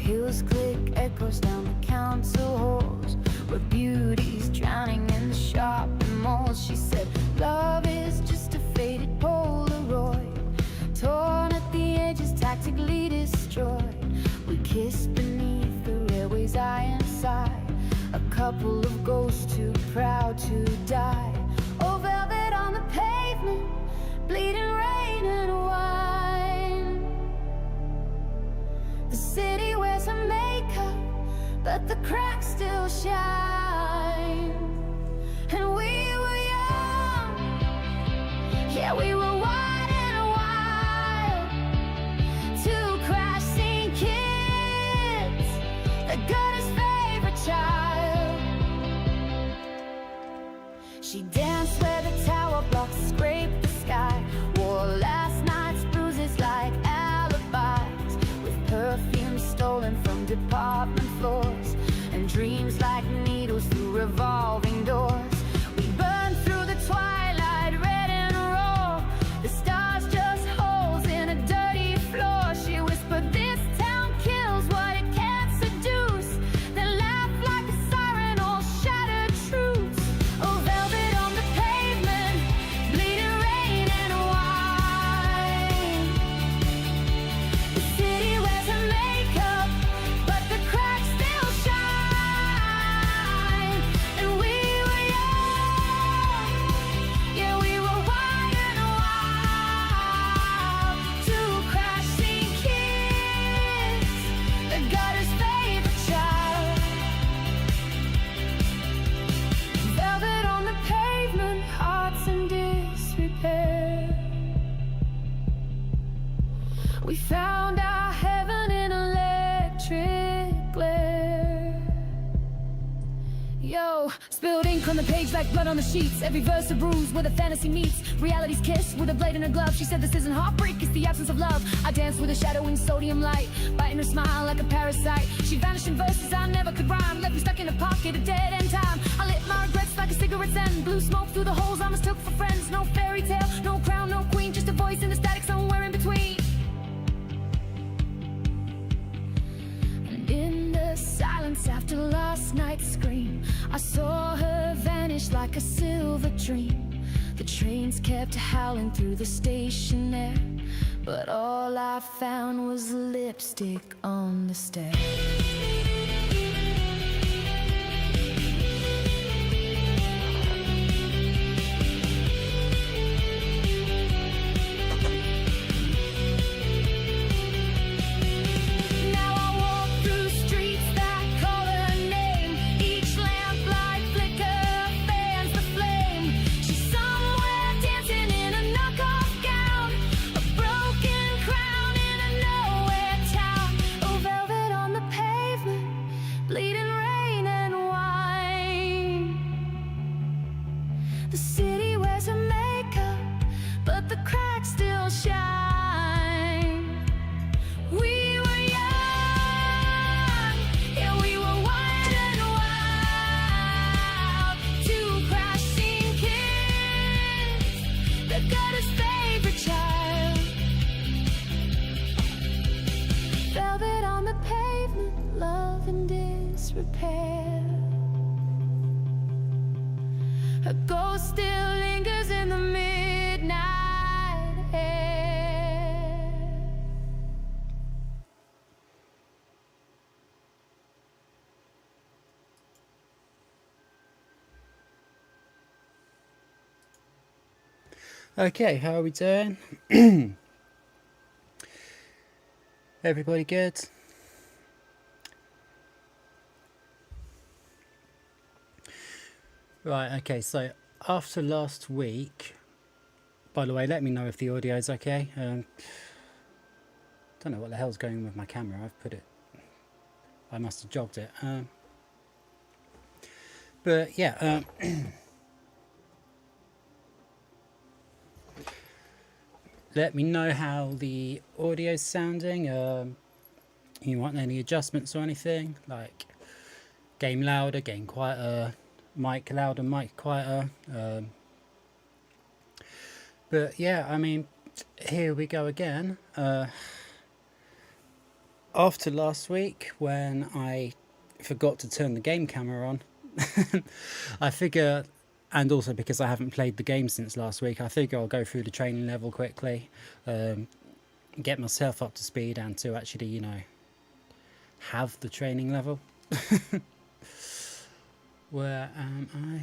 heels click, echoes down the council halls, where beauty's drowning in the shopping malls. She said, love is just a faded Polaroid, torn at the edges, tactically destroyed. We kissed beneath the railway's iron side, a couple of ghosts too proud to die. Oh, velvet on the pavement, bleeding rain and wine. The city wears her makeup, but the cracks still shine. And we were young, yeah, we were wide and wild, two crash scene kids, the gutter's favorite child. She danced where the tower blocks scraped the sky, wore last night's bruises like alibis, with perfume stolen from department floors, and dreams like needles through revolving doors. We burned through the twilight, red and raw, the stars just holes in a dirty floor. She whispered, this town kills what it can't seduce, then laughed like a siren, all shattered truths. Oh, velvet on the pavement, bleeding rain and wine. The city wears her makeup, but the cracks still shine. And we were young, yeah, we were wide and wild, two crash scene kids, the gutter's favorite child. Velvet on the pavement, hearts in disrepair. We found our heaven in electric glare. Yo, spilled ink on the page like blood on the sheets, every verse a bruise where the fantasy meets reality's kiss with a blade in her glove. She said this isn't heartbreak, it's the absence of love. I danced with a shadow in sodium light, biting her smile like a parasite. She vanished in verses I never could rhyme, left me stuck in a pocket of dead end time. I lit my regrets like a cigarette's end, blew smoke through the holes I mistook for friends. No fairy tale, no crown, no queen, just a voice in the static somewhere in between. And in the silence after last night's scream, I saw her vanish like a silver dream. The trains kept howling through the station there, but all I found was lipstick on the stairs. Now I walk through streets that call her name, each lamplight flicker fans the flame. She's somewhere dancing in a knockoff gown, a broken crown in a nowhere town. Oh, velvet on the pavement, bleeding rain and wine. The city wears her makeup, but the cracks still shine. We were young, yeah, we were wide and wild, two crash scene kids, the gutter's favorite child. Velvet on the pavement, love in disrepair. Her ghost still lingers in the midnight air. Okay, how are we doing? Everybody good? Right, okay, so after last week, by the way, let me know if the audio is okay. Don't know what the hell's going on with my camera. I've put it, I must have jogged it. But yeah, let me know how the audio's sounding. You want any adjustments or anything, like game louder, game quieter, mic louder, mic quieter. But yeah, I mean, here we go again. after last week when I forgot to turn the game camera on, I figure, and also because I haven't played the game since last week, I figure I'll go through the training level quickly, get myself up to speed and to actually, you know, have the training level. Where am I?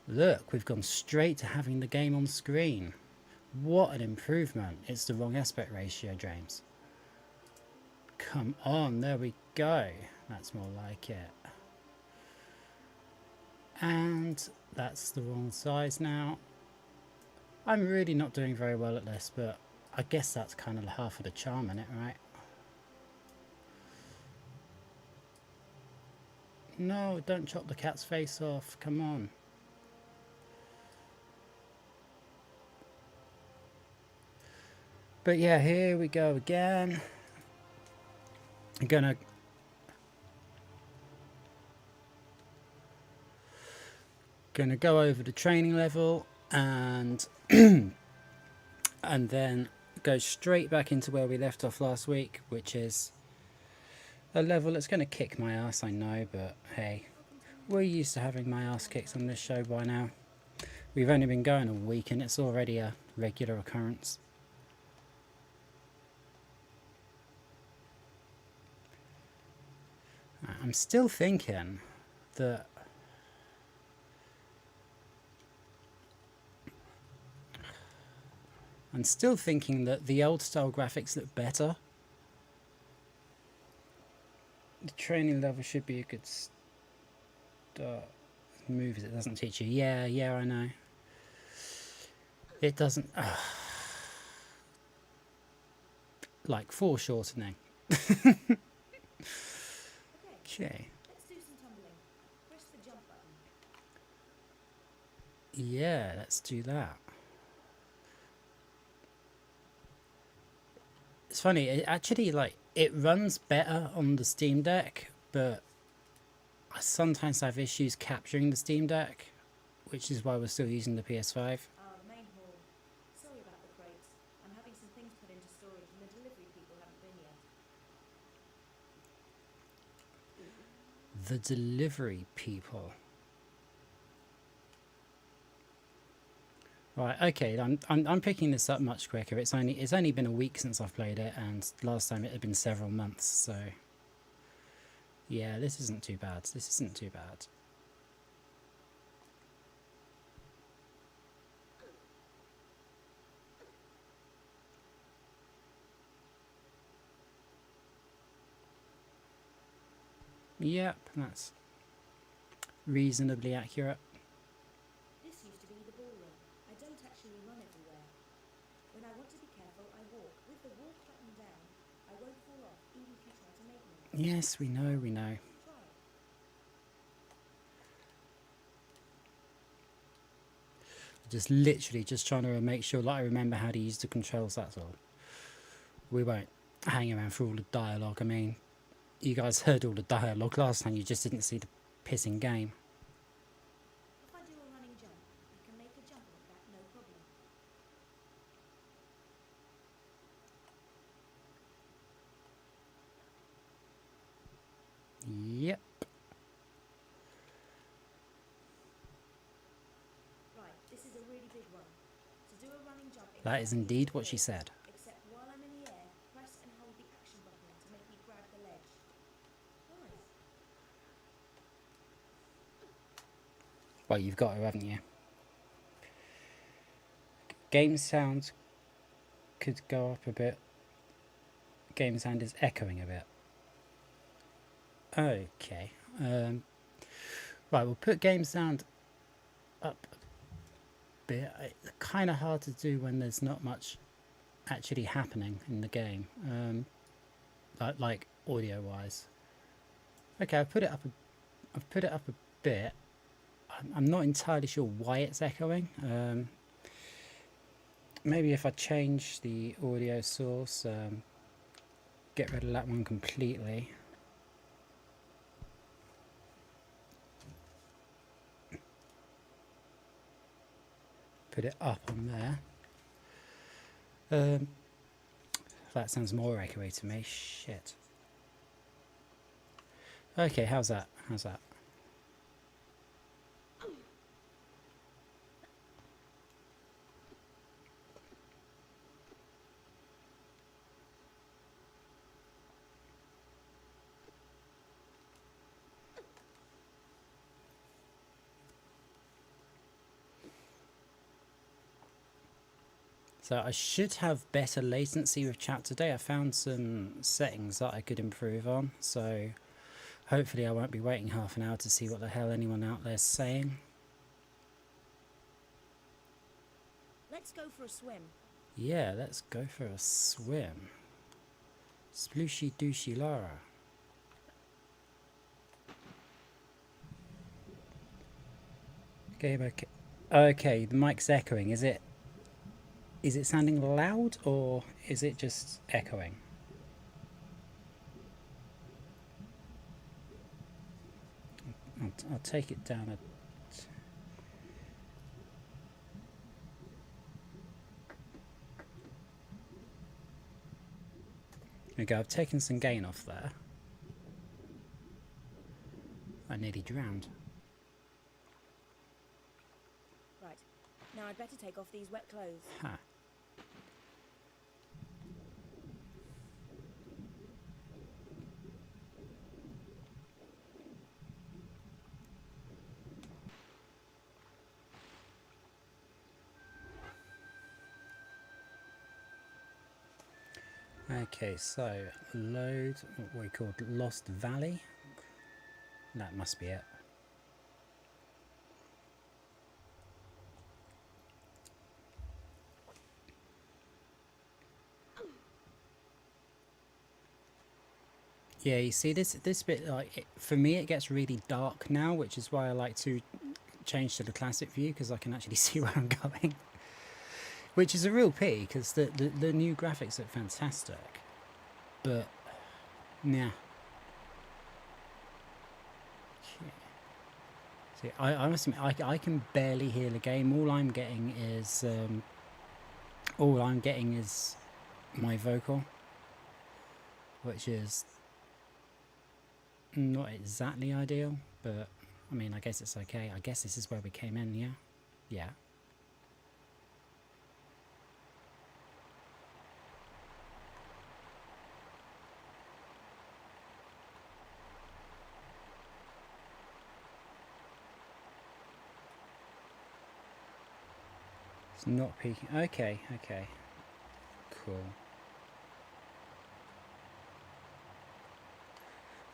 Look, we've gone straight to having the game on screen. What an improvement. It's the wrong aspect ratio, James. Come on, there we go. That's more like it. And that's the wrong size now. I'm really not doing very well at this, but I guess that's kind of half of the charm in it, right? No, don't chop the cat's face off. Come on. But yeah, here we go again. I'm gonna go over the training level and and then go straight back into where we left off last week, which is a level that's going to kick my ass, I know, but hey, we're used to having my ass kicked on this show by now. We've only been going a week and it's already a regular occurrence. I'm still thinking that the old style graphics look better. The training level should be a good start. Moves it doesn't teach you. Yeah, I know. It doesn't. Like foreshortening. Okay. Let's do some tumbling. Press the jump button. Yeah, let's do that. It's funny, it actually, like, it runs better on the Steam Deck, but I sometimes have issues capturing the Steam Deck, which is why we're still using the PS5. The main hall. Sorry about the crates. I'm having some things put into storage and the delivery people haven't been yet. The delivery people. Right, okay, I'm picking this up much quicker. It's only been a week since I've played it, and last time it had been several months, so yeah, this isn't too bad. This isn't too bad. Yep, that's reasonably accurate. This used to be the ballroom. I don't actually run everywhere. When I want to be careful, I walk. With the walk button down, I won't fall off, even if you try to make me. Yes, we know, we know. Try it. Just literally just trying to make sure that I remember how to use the controls, that's all. We won't hang around for all the dialogue. I mean, you guys heard all the dialogue last time, you just didn't see the pissing game. If I do a running jump, I can make a jump like that, no problem. Yep. Right, this is a really big one. To do a running jump... That is indeed what she said. Except while I'm in the air, press and hold the action button to make me grab the ledge. Nice. Well, you've got her, haven't you? Game sound could go up a bit. Game sound is echoing a bit. Okay. Right, we'll put game sound up a bit. It's kind of hard to do when there's not much actually happening in the game, like audio-wise. Okay, I've put it up a bit. I'm not entirely sure why it's echoing. Maybe if I change the audio source, get rid of that one completely. Put it up on there. That sounds more echoey to me. Shit. Okay, how's that? How's that? So I should have better latency with chat today. I found some settings that I could improve on, so hopefully I won't be waiting half an hour to see what the hell anyone out there's saying. Let's go for a swim. Yeah, let's go for a swim. Splooshy dooshy Lara. Game okay. Okay, the mic's echoing. Is it sounding loud or is it just echoing? I'll take it down a... There we go, I've taken some gain off there. I nearly drowned. Right. Now I'd better take off these wet clothes. Ha. Okay, so load what we called Lost Valley. That must be it. Yeah, you see this bit, like for me it gets really dark now, which is why I like to change to the classic view, because I can actually see where I'm going. Which is a real pity, because the new graphics look fantastic. But, nah. Okay. See, I must admit, I can barely hear the game. All I'm getting is my vocal, which is not exactly ideal, but I mean, I guess it's okay. I guess this is where we came in, yeah? Yeah. It's not peaking. Okay, okay. Cool.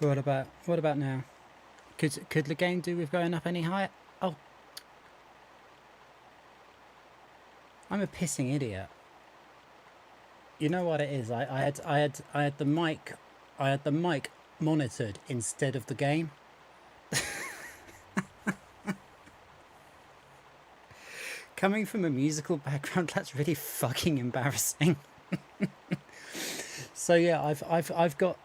What about now? Could the game do with going up any higher? Oh, I'm a pissing idiot. You know what it is? I had the mic monitored instead of the game. Coming from a musical background, that's really fucking embarrassing. So yeah, I've got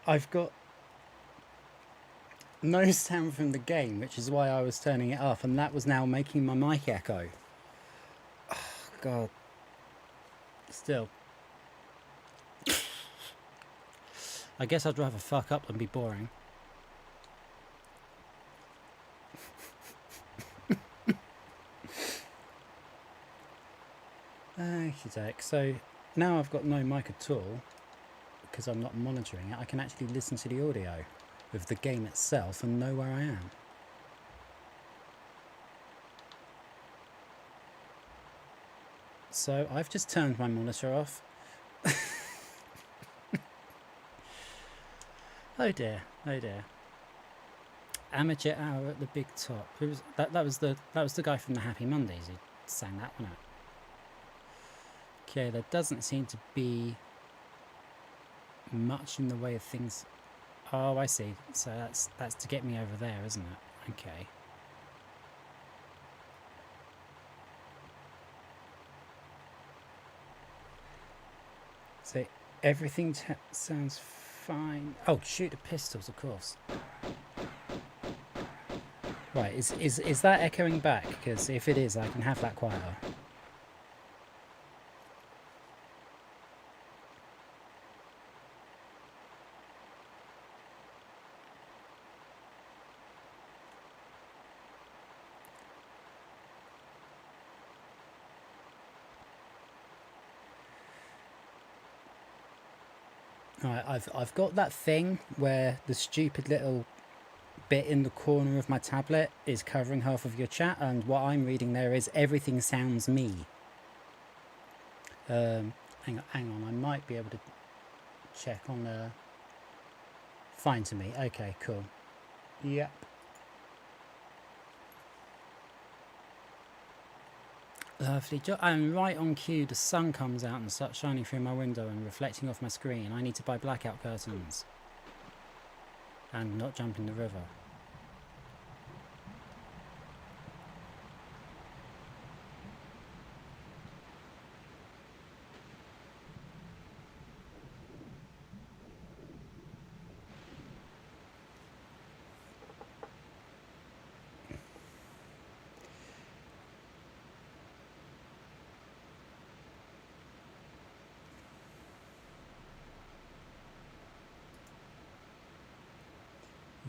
no sound from the game, which is why I was turning it up, and that was now making my mic echo. Oh, God. Still. I guess I'd rather fuck up than be boring. Okey-doke. So now I've got no mic at all, because I'm not monitoring it. I can actually listen to the audio of the game itself and know where I am. So I've just turned my monitor off. Oh dear, oh dear. Amateur hour at the big top. Who was that? That was the guy from the Happy Mondays who sang that one out. Okay, there doesn't seem to be much in the way of things. Oh, I see. So that's to get me over there, isn't it? Okay. So everything sounds fine. Oh, shoot the pistols, of course. Right, is that echoing back? Because if it is, I can have that quieter. Alright, I've got that thing where the stupid little bit in the corner of my tablet is covering half of your chat, and what I'm reading there is everything sounds me. Hang on, I might be able to check on the fine to me. Okay, cool. Yep. Lovely job. I'm right on cue. The sun comes out and starts shining through my window and reflecting off my screen. I need to buy blackout curtains and not jump in the river.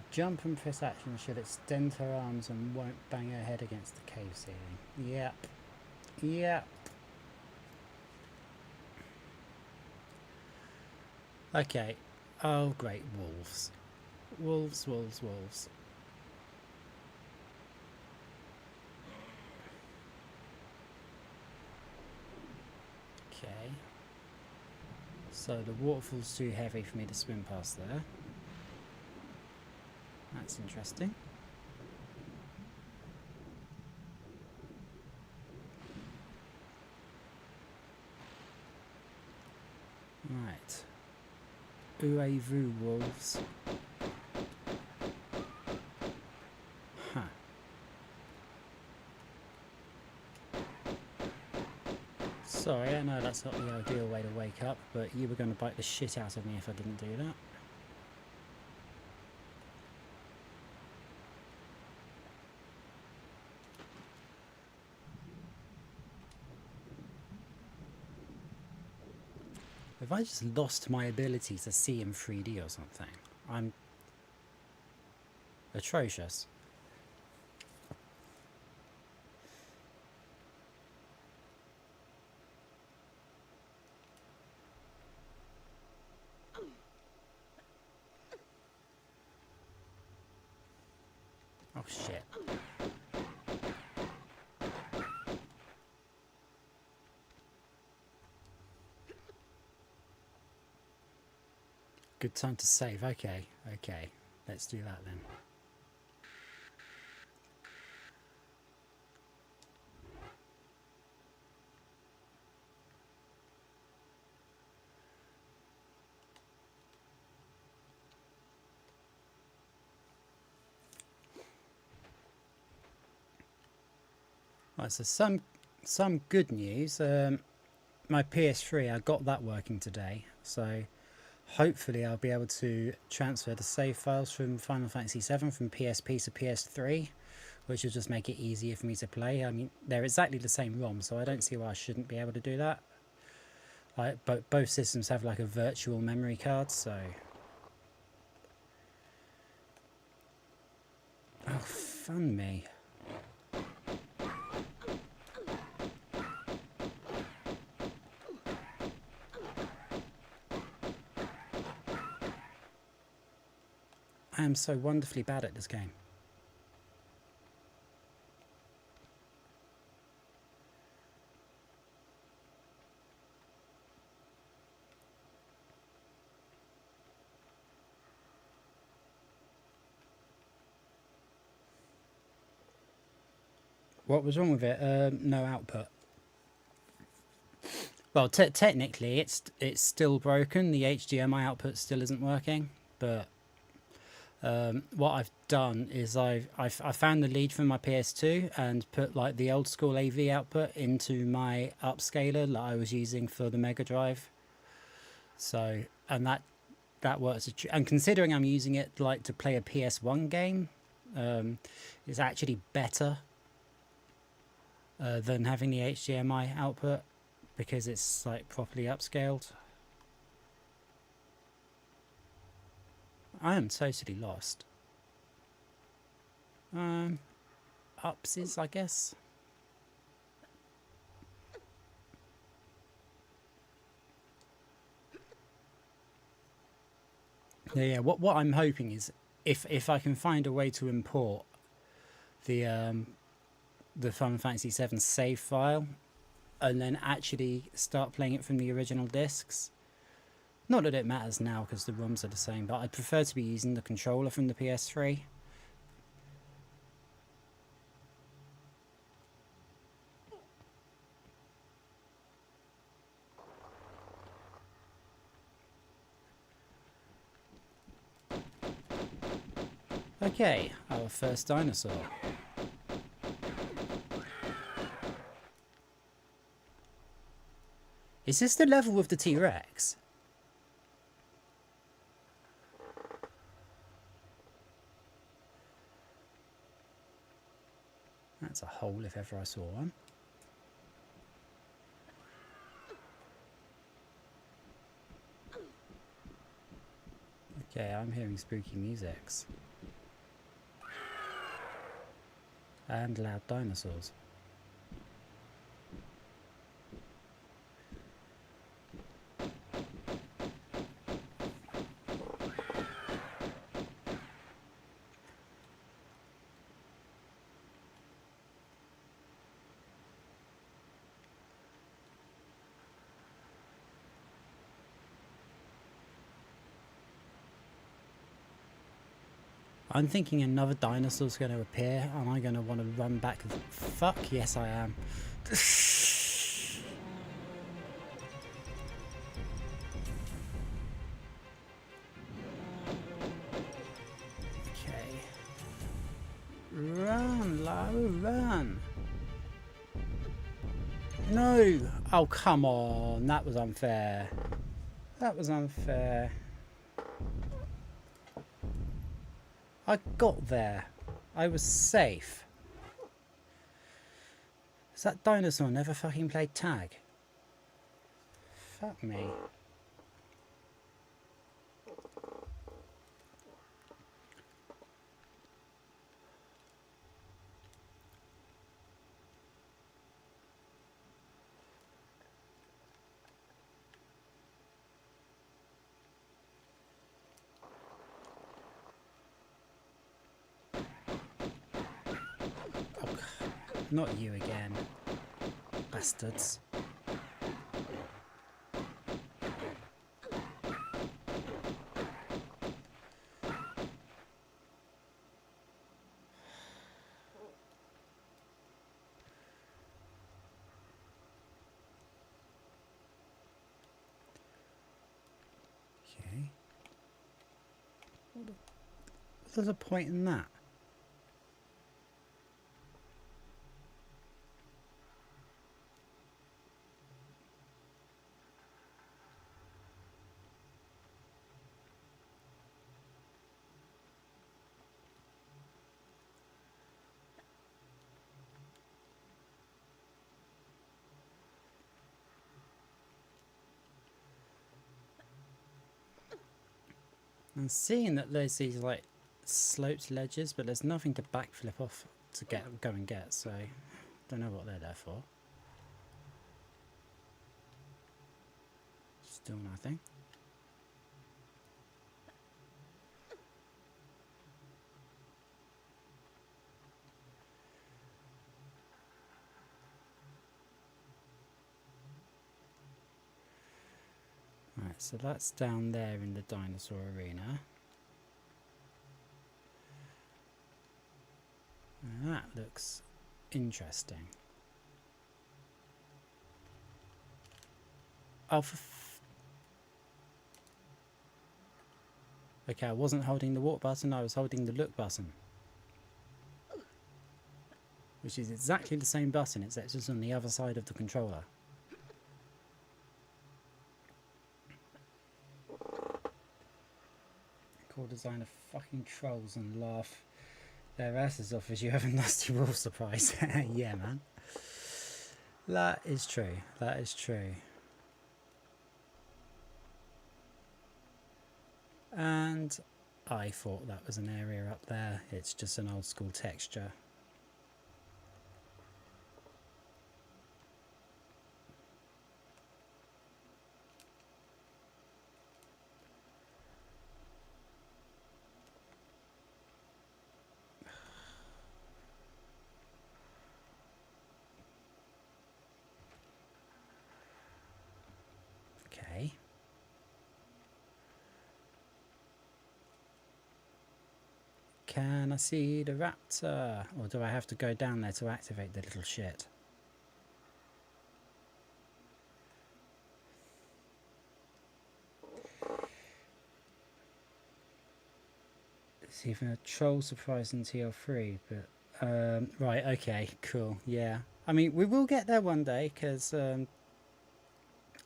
Jump and press action should extend her arms and won't bang her head against the cave ceiling. Yep. Yep. Okay. Oh, great. Wolves. Wolves, wolves, wolves. Okay. So the waterfall's too heavy for me to swim past there. That's interesting. Right. Uevu wolves. Huh. Sorry, I know that's not the ideal way to wake up, but you were going to bite the shit out of me if I didn't do that. Have I just lost my ability to see in 3D or something? I'm atrocious. Oh shit. Good time to save. Okay, okay. Let's do that then. Right, so some good news. My PS3, I got that working today, so hopefully I'll be able to transfer the save files from Final Fantasy VII from PSP to PS3, which will just make it easier for me to play. I mean, they're exactly the same ROM, so I don't see why I shouldn't be able to do that. Like, both systems have like a virtual memory card, so... Oh, fun me. I am so wonderfully bad at this game. What was wrong with it? No output. Well, technically, it's still broken. The HDMI output still isn't working, but what I've done is I found the lead from my PS2 and put like the old school AV output into my upscaler that I was using for the Mega Drive. So, and that works. And considering I'm using it like to play a PS1 game, it's actually better than having the HDMI output because it's like properly upscaled. I am totally lost. Upsies, I guess. Yeah. What I'm hoping is if I can find a way to import the Final Fantasy VII save file and then actually start playing it from the original discs. Not that it matters now because the ROMs are the same, but I'd prefer to be using the controller from the PS3. Okay, our first dinosaur. Is this the level with the T-Rex? That's a hole if ever I saw one. Okay, I'm hearing spooky musics. And loud dinosaurs. I'm thinking another dinosaur's going to appear and I'm going to want to run back. Fuck yes I am. Okay. Run, Lau, run. No! Oh, come on. That was unfair. That was unfair. I got there. I was safe. Has that dinosaur never fucking played tag? Fuck me. Not you again, bastards. Okay. What's the point in that? I'm seeing that there's these like sloped ledges, but there's nothing to backflip off to go and get, so don't know what they're there for. Still nothing. Right, so that's down there in the dinosaur arena. And that looks interesting. Oh, okay, I wasn't holding the walk button, I was holding the look button. Which is exactly the same button, it's just on the other side of the controller. Core designer fucking trolls and laugh their asses off as you have a nasty raw surprise. Yeah, man. That is true. That is true. And I thought that was an area up there. It's just an old school texture. Can I see the raptor? Or do I have to go down there to activate the little shit? It's even a troll surprise in TR3, but right, okay, cool, yeah. I mean, we will get there one day, because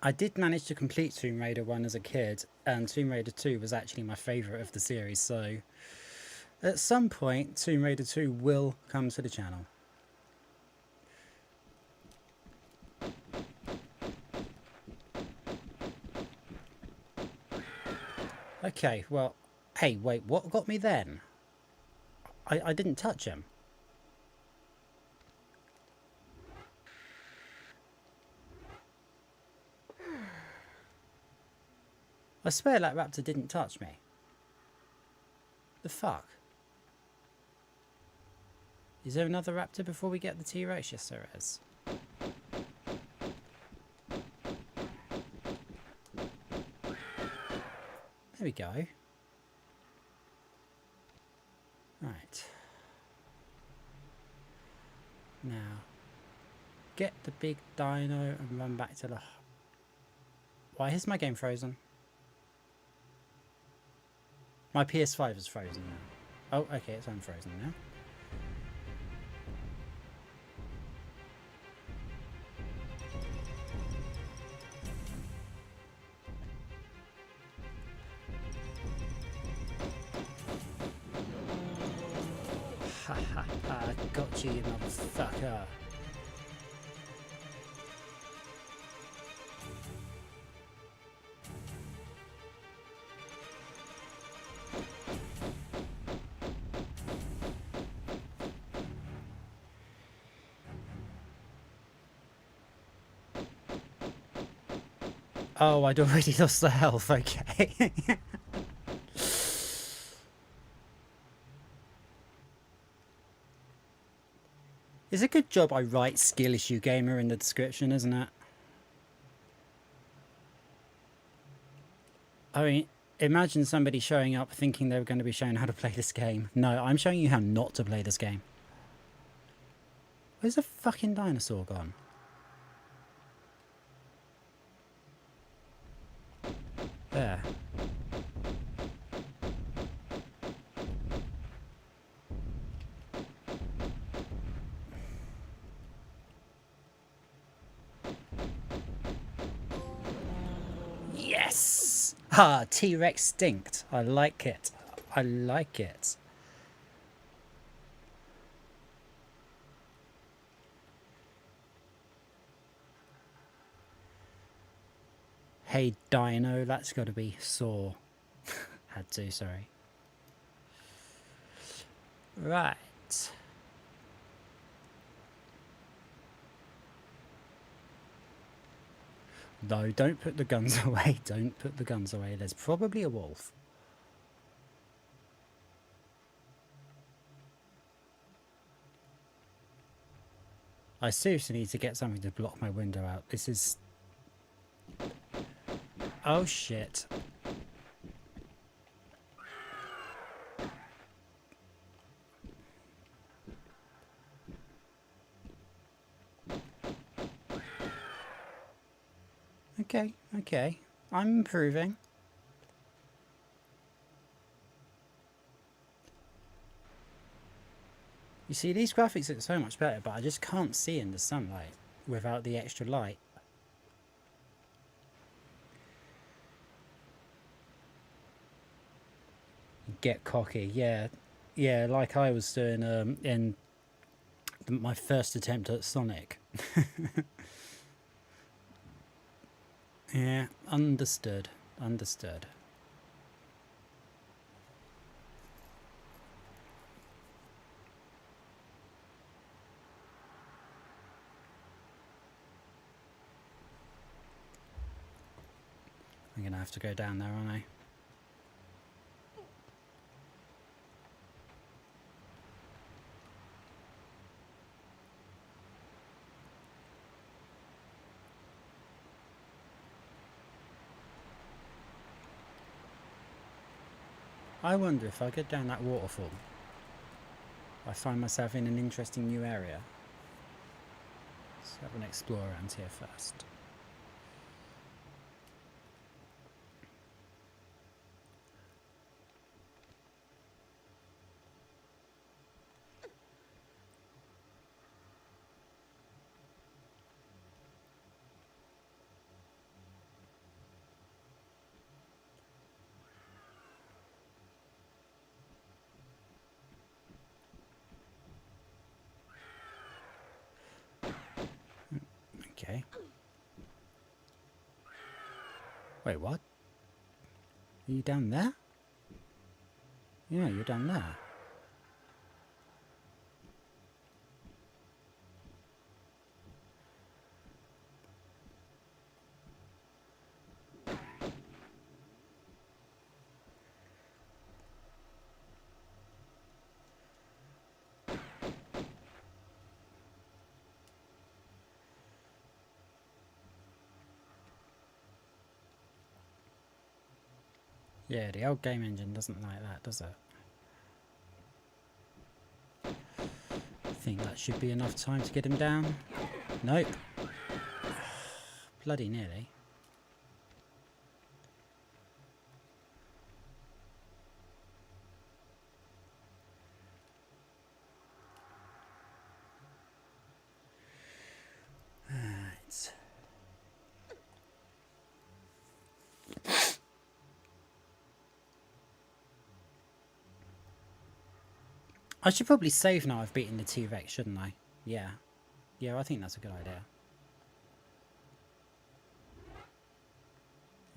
I did manage to complete Tomb Raider 1 as a kid, and Tomb Raider 2 was actually my favourite of the series, so at some point, Tomb Raider 2 will come to the channel. Okay, well, hey, wait, what got me then? I didn't touch him. I swear that raptor didn't touch me. The fuck? Is there another raptor before we get the T-Rex? Yes, there is. There we go. Right. Now, get the big dino and run back to the... Why is my game frozen? My PS5 is frozen now. Oh, okay, it's unfrozen now. Ha ha ha, got you, you motherfucker. Oh, I'd already lost the health, okay. It's a good job I write skill issue gamer in the description, isn't it? I mean, imagine somebody showing up thinking they were going to be shown how to play this game. No, I'm showing you how not to play this game. Where's the fucking dinosaur gone? There. Yes! Ah, T-Rex stinked. I like it. I like it. Hey, Dino, that's got to be Saw. Had to, sorry. Right. No, don't put the guns away. Don't put the guns away. There's probably a wolf. I seriously need to get something to block my window out. This is... Oh, shit. Okay, okay. I'm improving. You see, these graphics look so much better, but I just can't see in the sunlight without the extra light. Get cocky, yeah. Yeah, like I was doing in my first attempt at Sonic. Yeah, understood. Understood. I'm gonna have to go down there, aren't I? I wonder if I get down that waterfall, I find myself in an interesting new area. Let's have an explore around here first. Okay. Wait, what? Are you down there? Yeah, you're down there. Yeah, the old game engine doesn't like that, does it? I think that should be enough time to get him down. Nope. Bloody nearly. Right. I should probably save now I've beaten the T-Rex, shouldn't I? Yeah. Yeah, I think that's a good idea.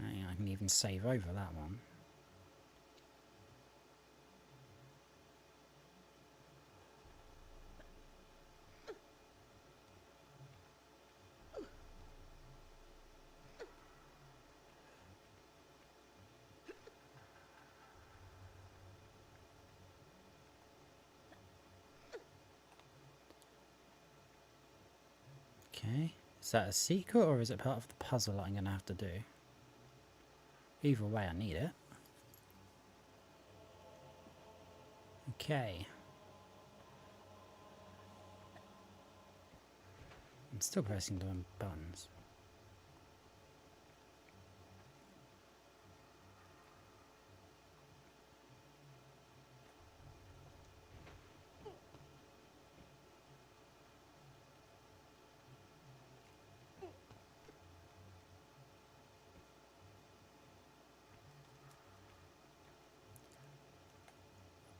I can even save over that one. Okay. Is that a secret or is it part of the puzzle that I'm going to have to do? Either way, I need it. Okay. I'm still pressing the buttons.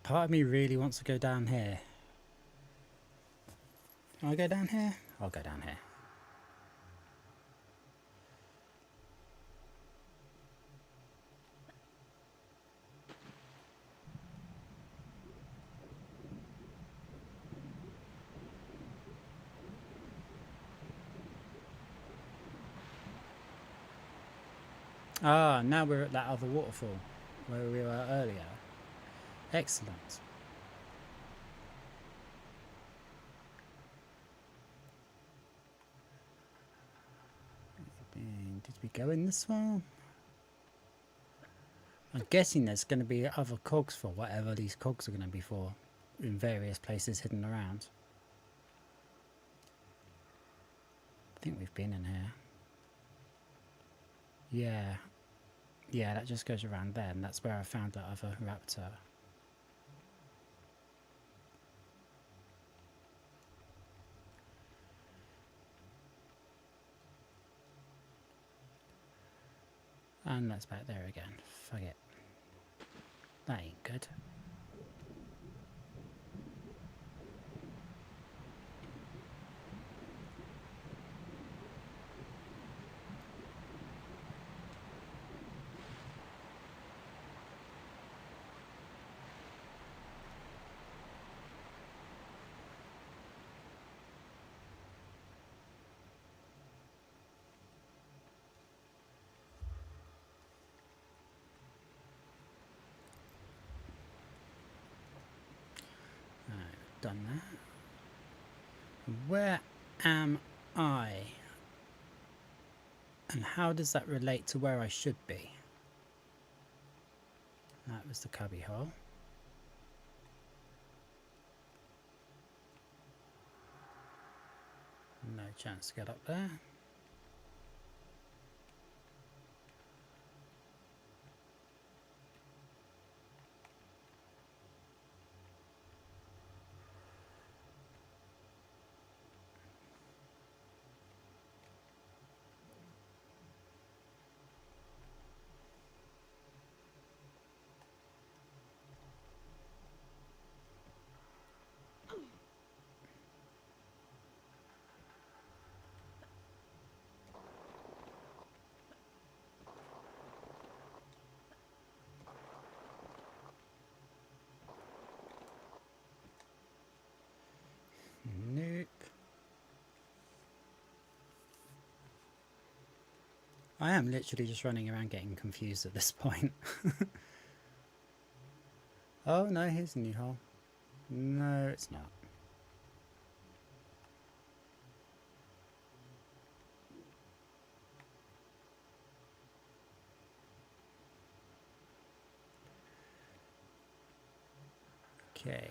Part of me really wants to go down here. Can I go down here? I'll go down here. Ah, now we're at that other waterfall where we were earlier. Excellent. Did we go in this one? I'm guessing there's going to be other cogs for whatever these cogs are going to be for in various places hidden around. I think we've been in here. Yeah. Yeah, that just goes around there, and that's where I found that other raptor. And that's back there again. Fuck it. That ain't good. Done that. Where am I? And how does that relate to where I should be? That was the cubby hole. No chance to get up there. Nope. I am literally just running around getting confused at this point. Oh no, here's a new hole. No, it's not. Okay.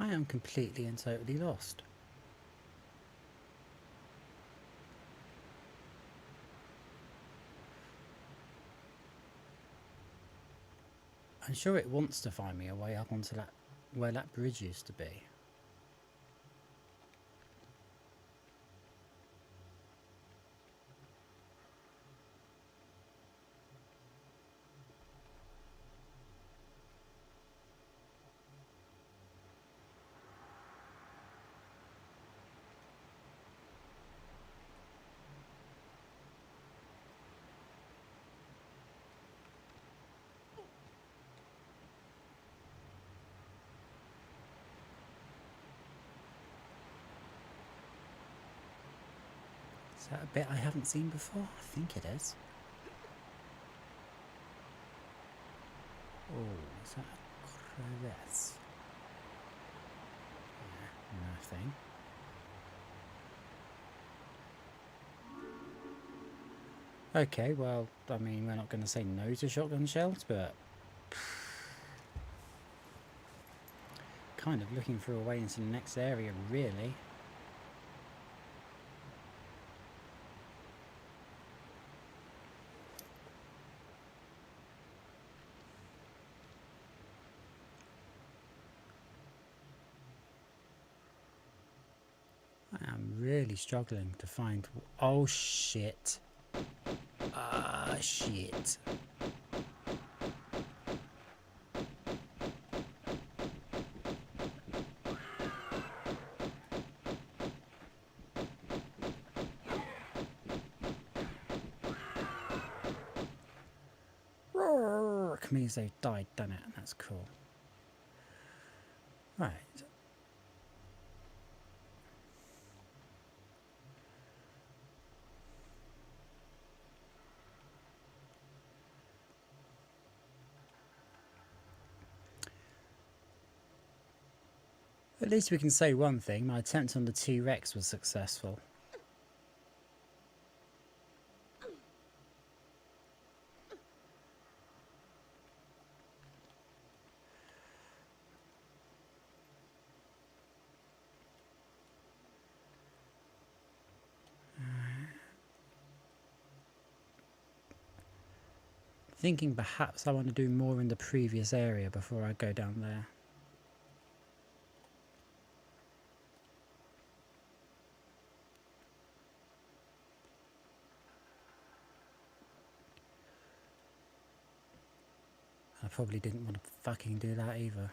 I am completely and totally lost. I'm sure it wants to find me a way up onto that, where that bridge used to be. Is that a bit I haven't seen before? I think it is. Oh, is that a crevice? Yeah, nothing. Okay, well, I mean, we're not going to say no to shotgun shells, but kind of looking for a way into the next area, really. I am really struggling to find... Oh, shit. Ah, shit. Means they've died, done it. That's cool. Right. At least we can say one thing. My attempt on the T-Rex was successful. Thinking perhaps I want to do more in the previous area before I go down there. I probably didn't want to fucking do that either.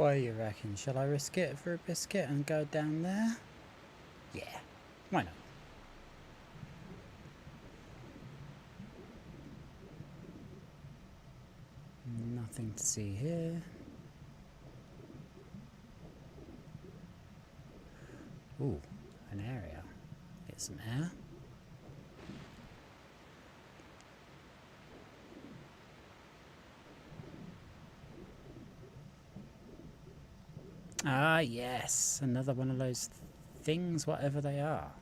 What do you reckon? Shall I risk it for a biscuit and go down there? Yeah, why not? Nothing to see here. Ooh, an area. Get some air. Ah, yes, another one of those things, whatever they are.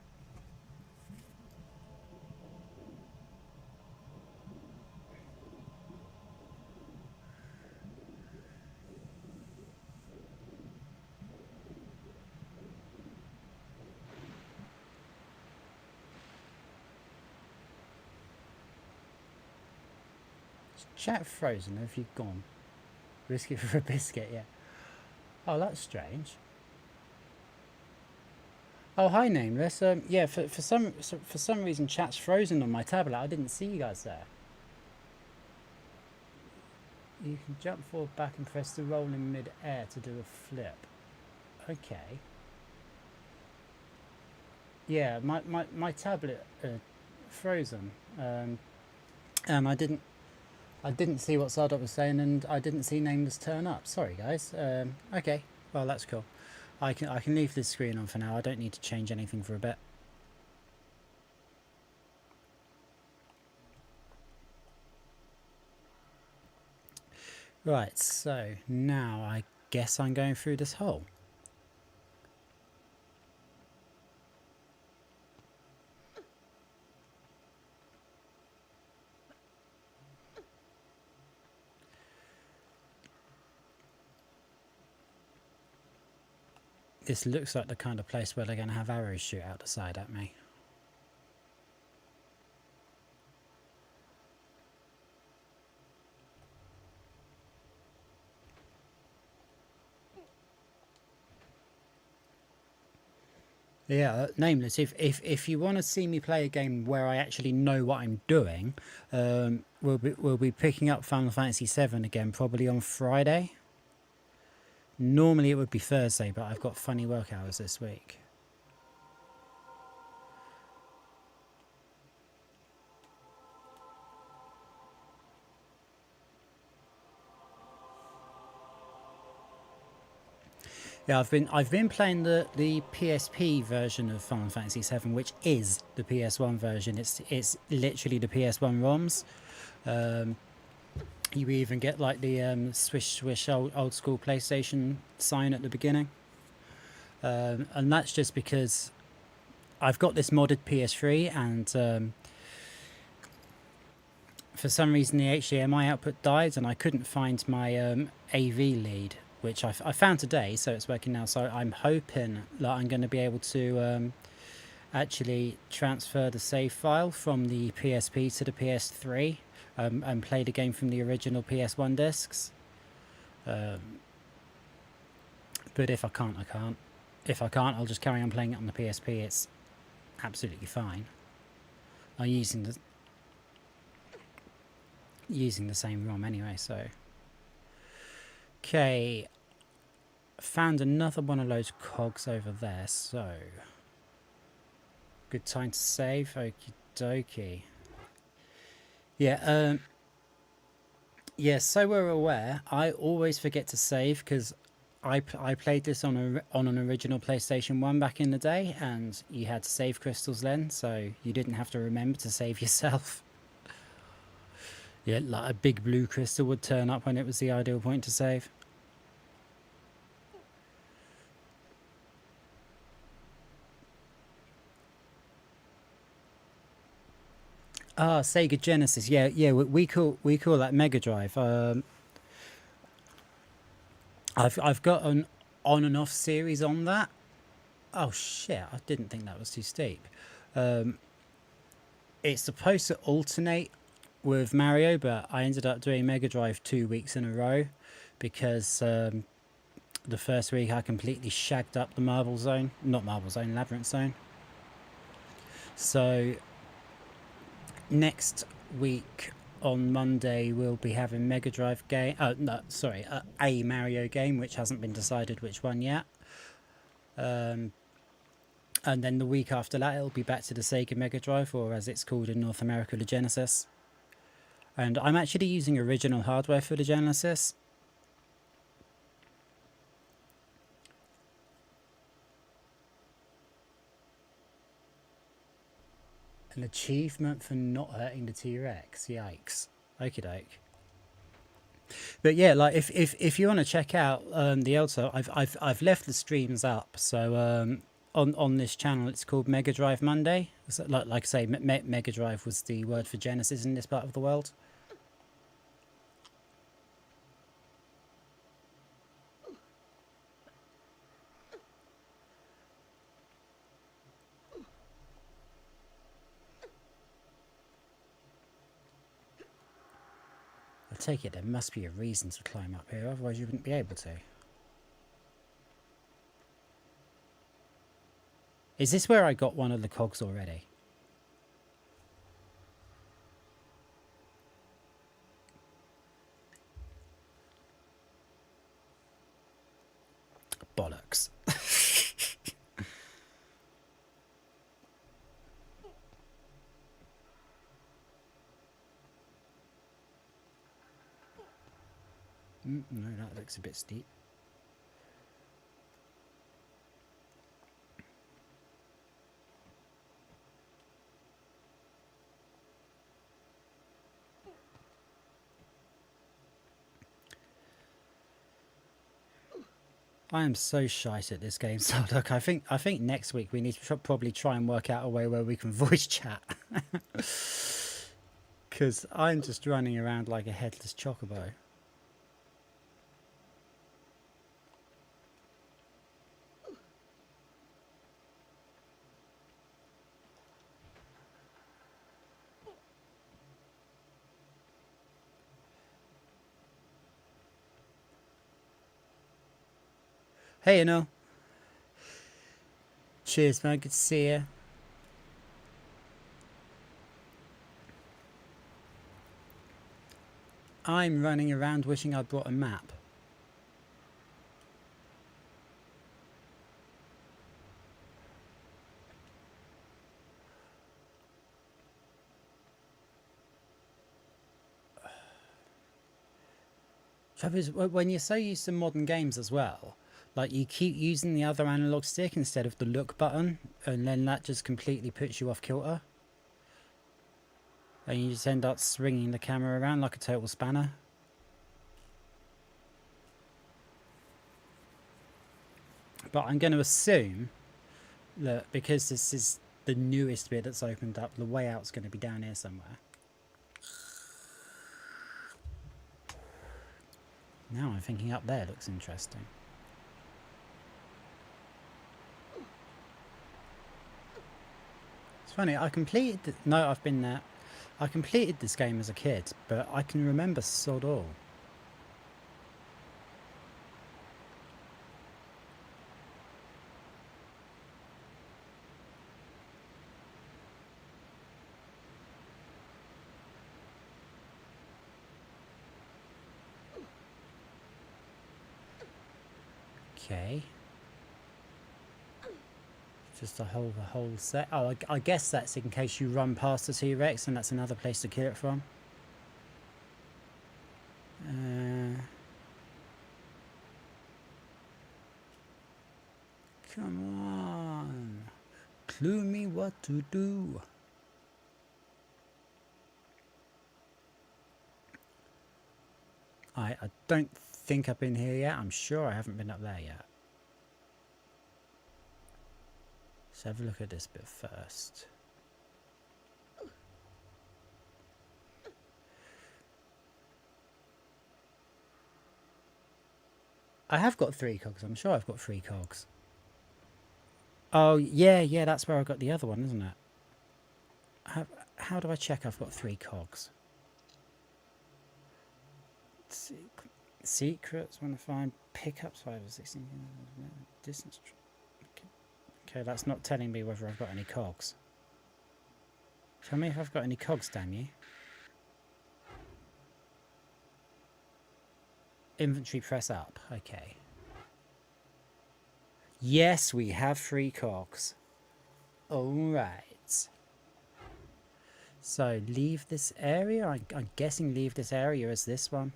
Is chat frozen? Have you gone? Risk it for a biscuit, yeah. Oh, that's strange. Oh, hi, Nameless. Yeah, for some reason, chat's frozen on my tablet. I didn't see you guys there. You can jump forward, back, and press the roll in mid-air to do a flip. Okay. Yeah, my tablet frozen, and I didn't see what Sardot was saying, and I didn't see Nameless turn up. Sorry, guys. Okay, well that's cool. I can leave this screen on for now. I don't need to change anything for a bit. Right, so now I guess I'm going through this hole. This looks like the kind of place where they're going to have arrows shoot out the side at me. Yeah, Nameless, if you want to see me play a game where I actually know what I'm doing, we'll be picking up Final Fantasy VII again, probably on Friday. Normally it would be Thursday, but I've got funny work hours this week. Yeah, I've been playing the PSP version of Final Fantasy VII, which is the PS1 version. It's literally the PS1 ROMs. You even get like the swish old school PlayStation sign at the beginning, and that's just because I've got this modded PS3, and for some reason the HDMI output died, and I couldn't find my AV lead, which I found today, so it's working now. So I'm hoping that I'm going to be able to actually transfer the save file from the PSP to the PS3. And play the game from the original PS1 discs. But if I can't, I can't. If I can't, I'll just carry on playing it on the PSP. It's absolutely fine. I'm using the same ROM anyway, so. Okay. Found another one of those cogs over there, so. Good time to save. Okie dokie. Yeah, so we're aware, I always forget to save because I played this on an original PlayStation 1 back in the day, and you had save crystals then, so you didn't have to remember to save yourself. Yeah, like a big blue crystal would turn up when it was the ideal point to save. Ah, Sega Genesis. Yeah, we call that Mega Drive. I've got an on and off series on that. Oh shit! I didn't think that was too steep. It's supposed to alternate with Mario, but I ended up doing Mega Drive 2 weeks in a row because the first week I completely shagged up the Labyrinth Zone. So next week on Monday we'll be having Mega Drive game. No, sorry, a Mario game, which hasn't been decided which one yet. And then the week after that, it'll be back to the Sega Mega Drive, or as it's called in North America, the Genesis. And I'm actually using original hardware for the Genesis. An achievement for not hurting the T-Rex. Yikes. Okie doke. But yeah, like if you want to check out the Elto, I've left the streams up. So on this channel, it's called Mega Drive Monday. So, like I say, Mega Drive was the word for Genesis in this part of the world. I take it there must be a reason to climb up here, otherwise you wouldn't be able to. Is this where I got one of the cogs already? Bollocks. No, that looks a bit steep. I am so shite at this game, so look, I think next week we need to probably try and work out a way where we can voice chat. Because I'm just running around like a headless chocobo. Hey, you know. Cheers, man. Good to see you. I'm running around wishing I'd brought a map. Trouble is, when you're so used to modern games as well, like you keep using the other analog stick instead of the look button, and then that just completely puts you off kilter. And you just end up swinging the camera around like a total spanner. But I'm going to assume that because this is the newest bit that's opened up, the way out's going to be down here somewhere. Now I'm thinking up there looks interesting. It's funny, I completed... No, I've been there. I completed this game as a kid, but I can remember sod all. Okay. Just a whole set. Oh, I guess that's in case you run past the T-Rex, and that's another place to kill it from. Come on. Clue me what to do. I don't think I've been here yet. I'm sure I haven't been up there yet. Let's have a look at this bit first. I have got 3 cogs. I'm sure I've got 3 cogs. Oh, yeah, that's where I got the other one, isn't it? How do I check I've got 3 cogs? Secrets, want to find pickups, 5 or 16 distance. Okay, that's not telling me whether I've got any cogs. Tell me if I've got any cogs, damn you. Inventory press up. Okay. Yes, we have 3 cogs. Alright. So, leave this area? I'm guessing leave this area as this one.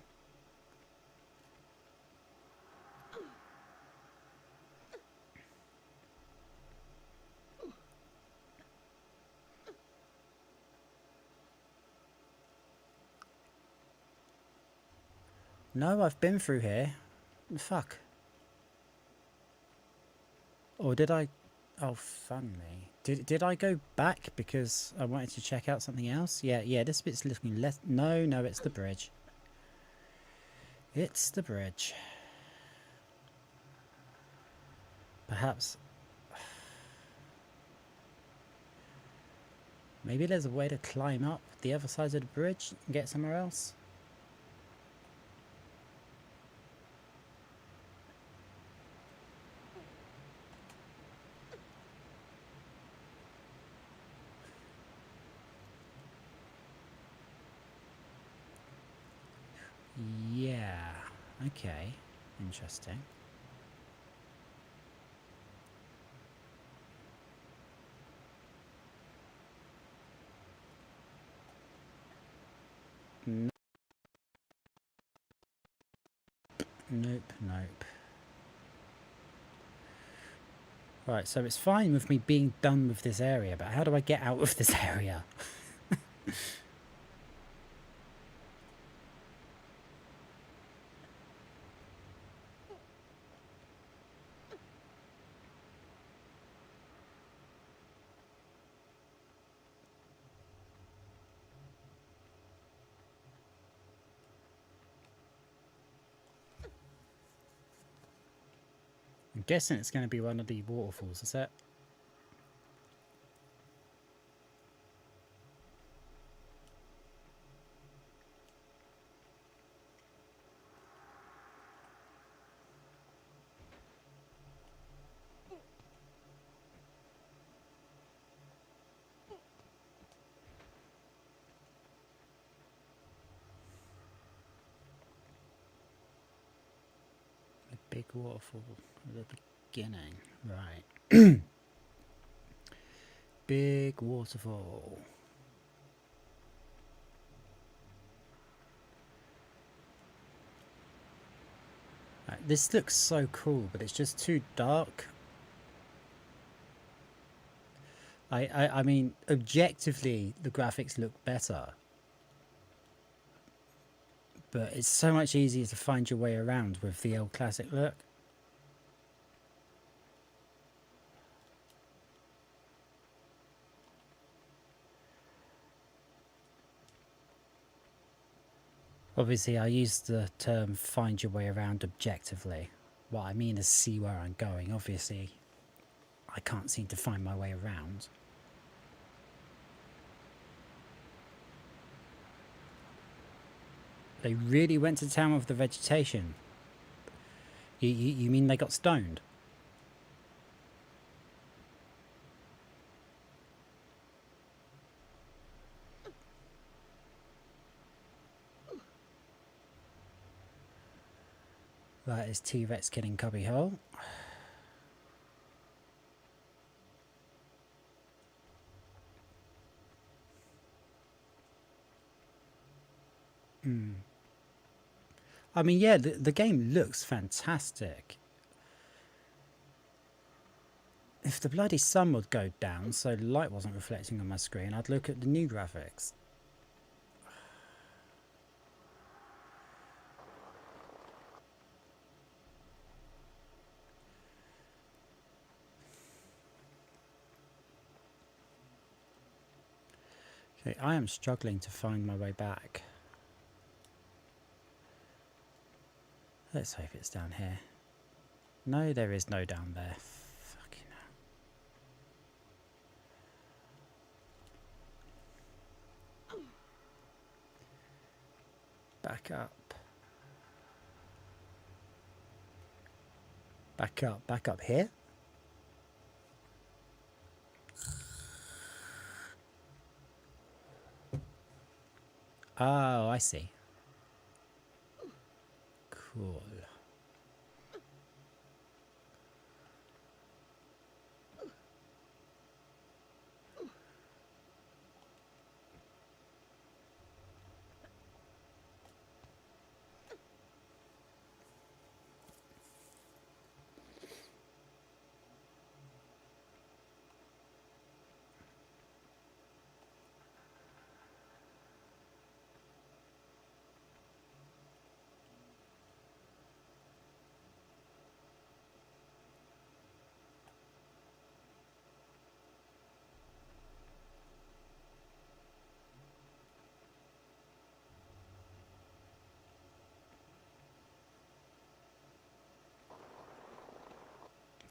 No, I've been through here. Fuck. Or did I... Oh, fun me. Did I go back because I wanted to check out something else? Yeah, this bit's looking less... No, it's the bridge. It's the bridge. Perhaps... Maybe there's a way to climb up the other side of the bridge and get somewhere else? Yeah. Okay. Interesting. Nope. Right, so it's fine with me being done with this area, but how do I get out of this area? I'm guessing it's going to be one of the waterfalls, is it? A big waterfall at the beginning. Right. Big waterfall. Right, this looks so cool, but it's just too dark. I mean, objectively, the graphics look better. But it's so much easier to find your way around with the old classic look. Obviously, I use the term find your way around objectively. What I mean is see where I'm going. Obviously, I can't seem to find my way around. They really went to town with the vegetation. You mean they got stoned? That is T-Rex killing Cubbyhole. I mean, yeah, the game looks fantastic. If the bloody sun would go down so the light wasn't reflecting on my screen, I'd look at the new graphics. Okay, I am struggling to find my way back. Let's hope it's down here. No, there is no down there. Fucking hell. Back up. Back up here? Oh, I see. Cool.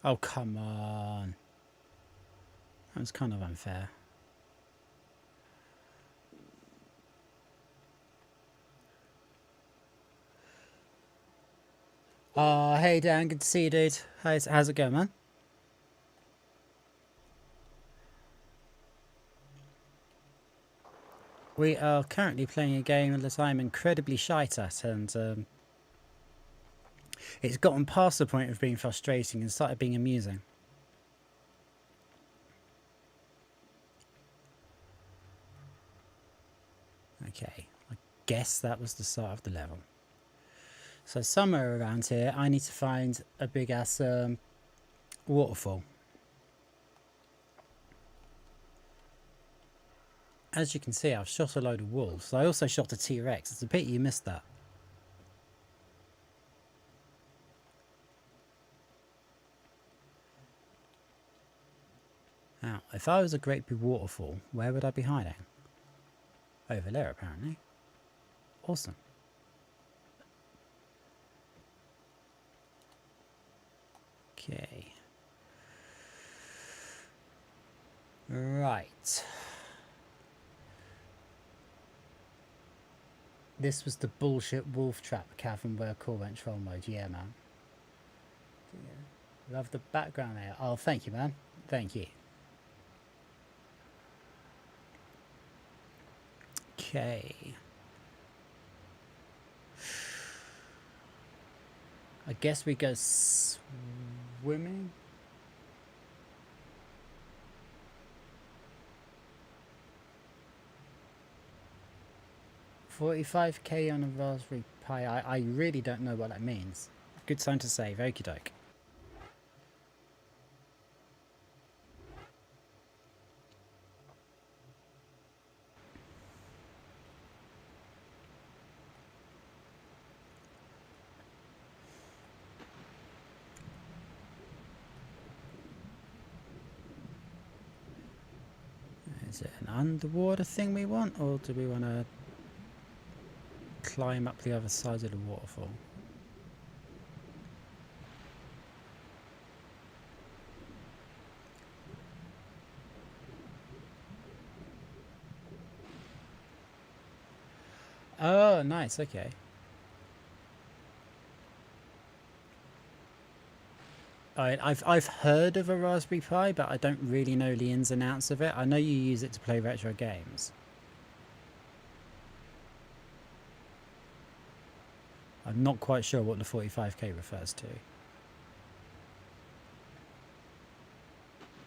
Oh, come on. That was kind of unfair. Oh, hey Dan, good to see you, dude. How's it going, man? We are currently playing a game that I'm incredibly shite at, and it's gotten past the point of being frustrating and started being amusing. Okay, I guess that was the start of the level. So somewhere around here, I need to find a big-ass waterfall. As you can see, I've shot a load of wolves. I also shot a T-Rex. It's a pity you missed that. Now, if I was a great big waterfall, where would I be hiding? Over there, apparently. Awesome. Okay. Right. This was the bullshit wolf trap cavern where Core went troll mode. Yeah, man. Yeah. Love the background there. Oh, thank you, man. Thank you. Okay. I guess we go swimming. $45k on a Raspberry Pi. I really don't know what that means. Good time to save. Okie doke. Is it an underwater thing we want, or do we want to climb up the other side of the waterfall? Oh, nice. Okay. I've heard of a Raspberry Pi, but I don't really know the ins and outs of it. I know you use it to play retro games. I'm not quite sure what the 45k refers to.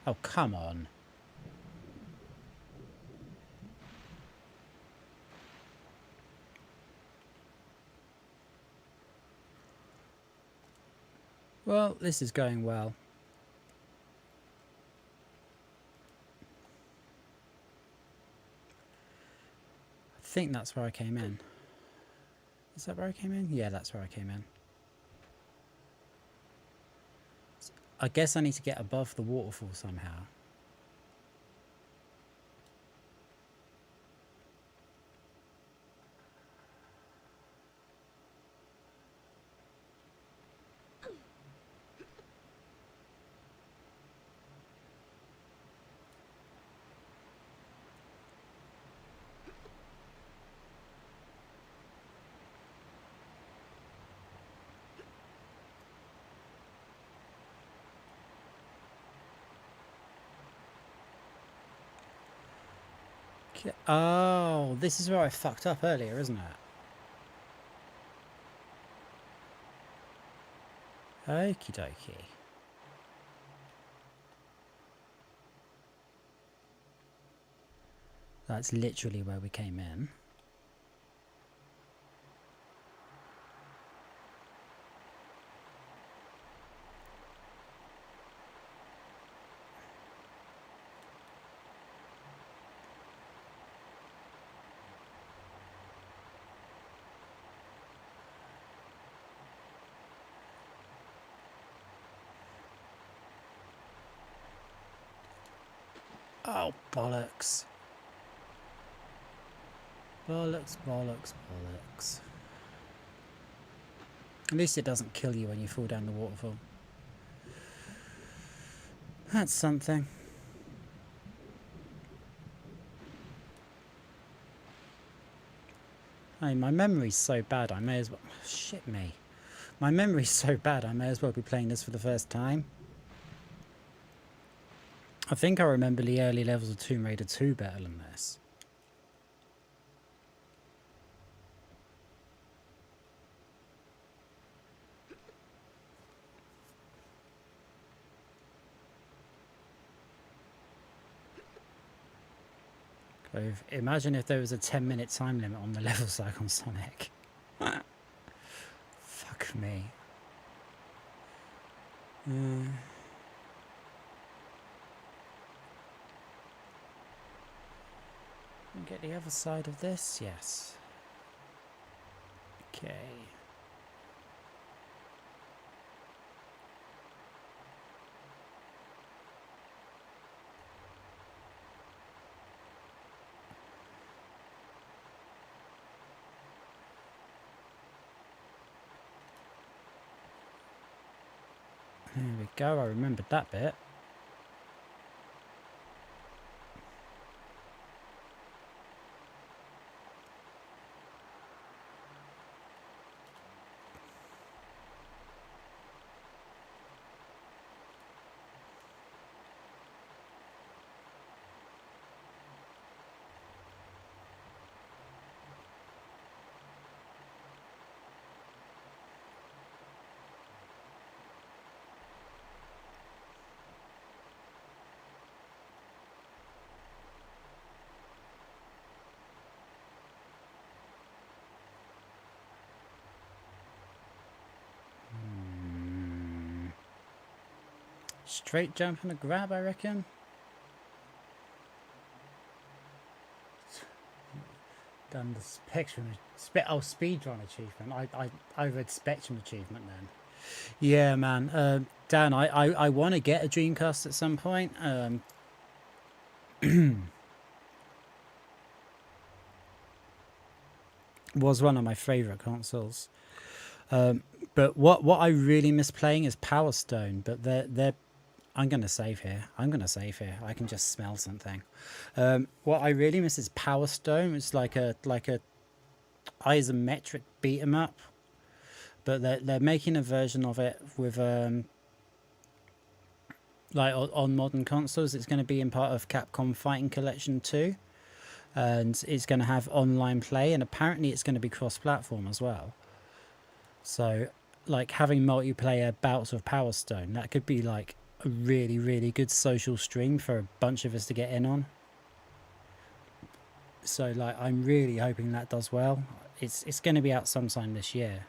Oh, come on. Well, this is going well. I think that's where I came in. Is that where I came in? Yeah, that's where I came in. I guess I need to get above the waterfall somehow. Oh, this is where I fucked up earlier, isn't it? Okie dokie. That's literally where we came in. Oh, bollocks. Bollocks, bollocks, bollocks. At least it doesn't kill you when you fall down the waterfall. That's something. Hey, my memory's so bad I may as well... Shit me. My memory's so bad I may as well be playing this for the first time. I think I remember the early levels of Tomb Raider 2 better than this. Imagine if there was a 10-minute time limit on the levels like on Sonic. Fuck me. Get the other side of this? Yes. Okay. There we go, I remembered that bit. Straight jump and a grab, I reckon. Done the spectrum, speedrun achievement. I read spectrum achievement then. Yeah, man. Dan, I want to get a Dreamcast at some point. Was one of my favourite consoles. But what I really miss playing is Power Stone. But they're I'm gonna save here. I can just smell something. What I really miss is Power Stone. It's like a isometric beat 'em up, but they're making a version of it with like on modern consoles. It's going to be in part of Capcom Fighting Collection 2, and it's going to have online play, and apparently it's going to be cross-platform as well. So, like having multiplayer bouts of Power Stone, that could be like a really, really good social stream for a bunch of us to get in on. So like I'm really hoping that does well. It's going to be out sometime this year.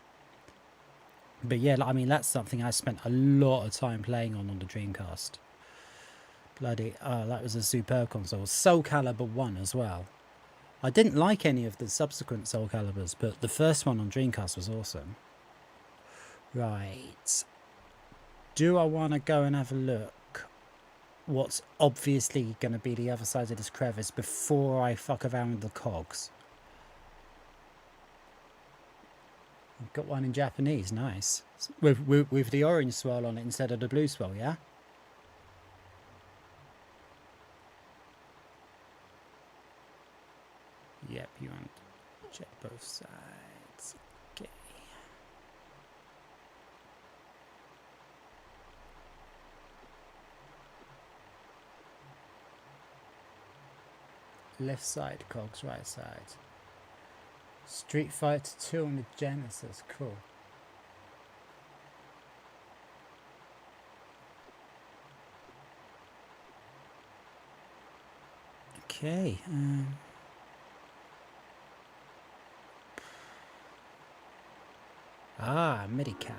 But yeah, I mean that's something I spent a lot of time playing on the Dreamcast. Bloody, that was a superb console. Soul Calibur 1 as well. I didn't like any of the subsequent Soul Caliburs, but the first one on Dreamcast was awesome. Right. Do I want to go and have a look what's obviously going to be the other side of this crevice before I fuck around with the cogs? I've got one in Japanese, nice. With the orange swirl on it instead of the blue swirl, yeah? Yep, you want to check both sides. Okay. Left side cogs, right side. Street Fighter 2 on the Genesis, cool. Okay. Medicat.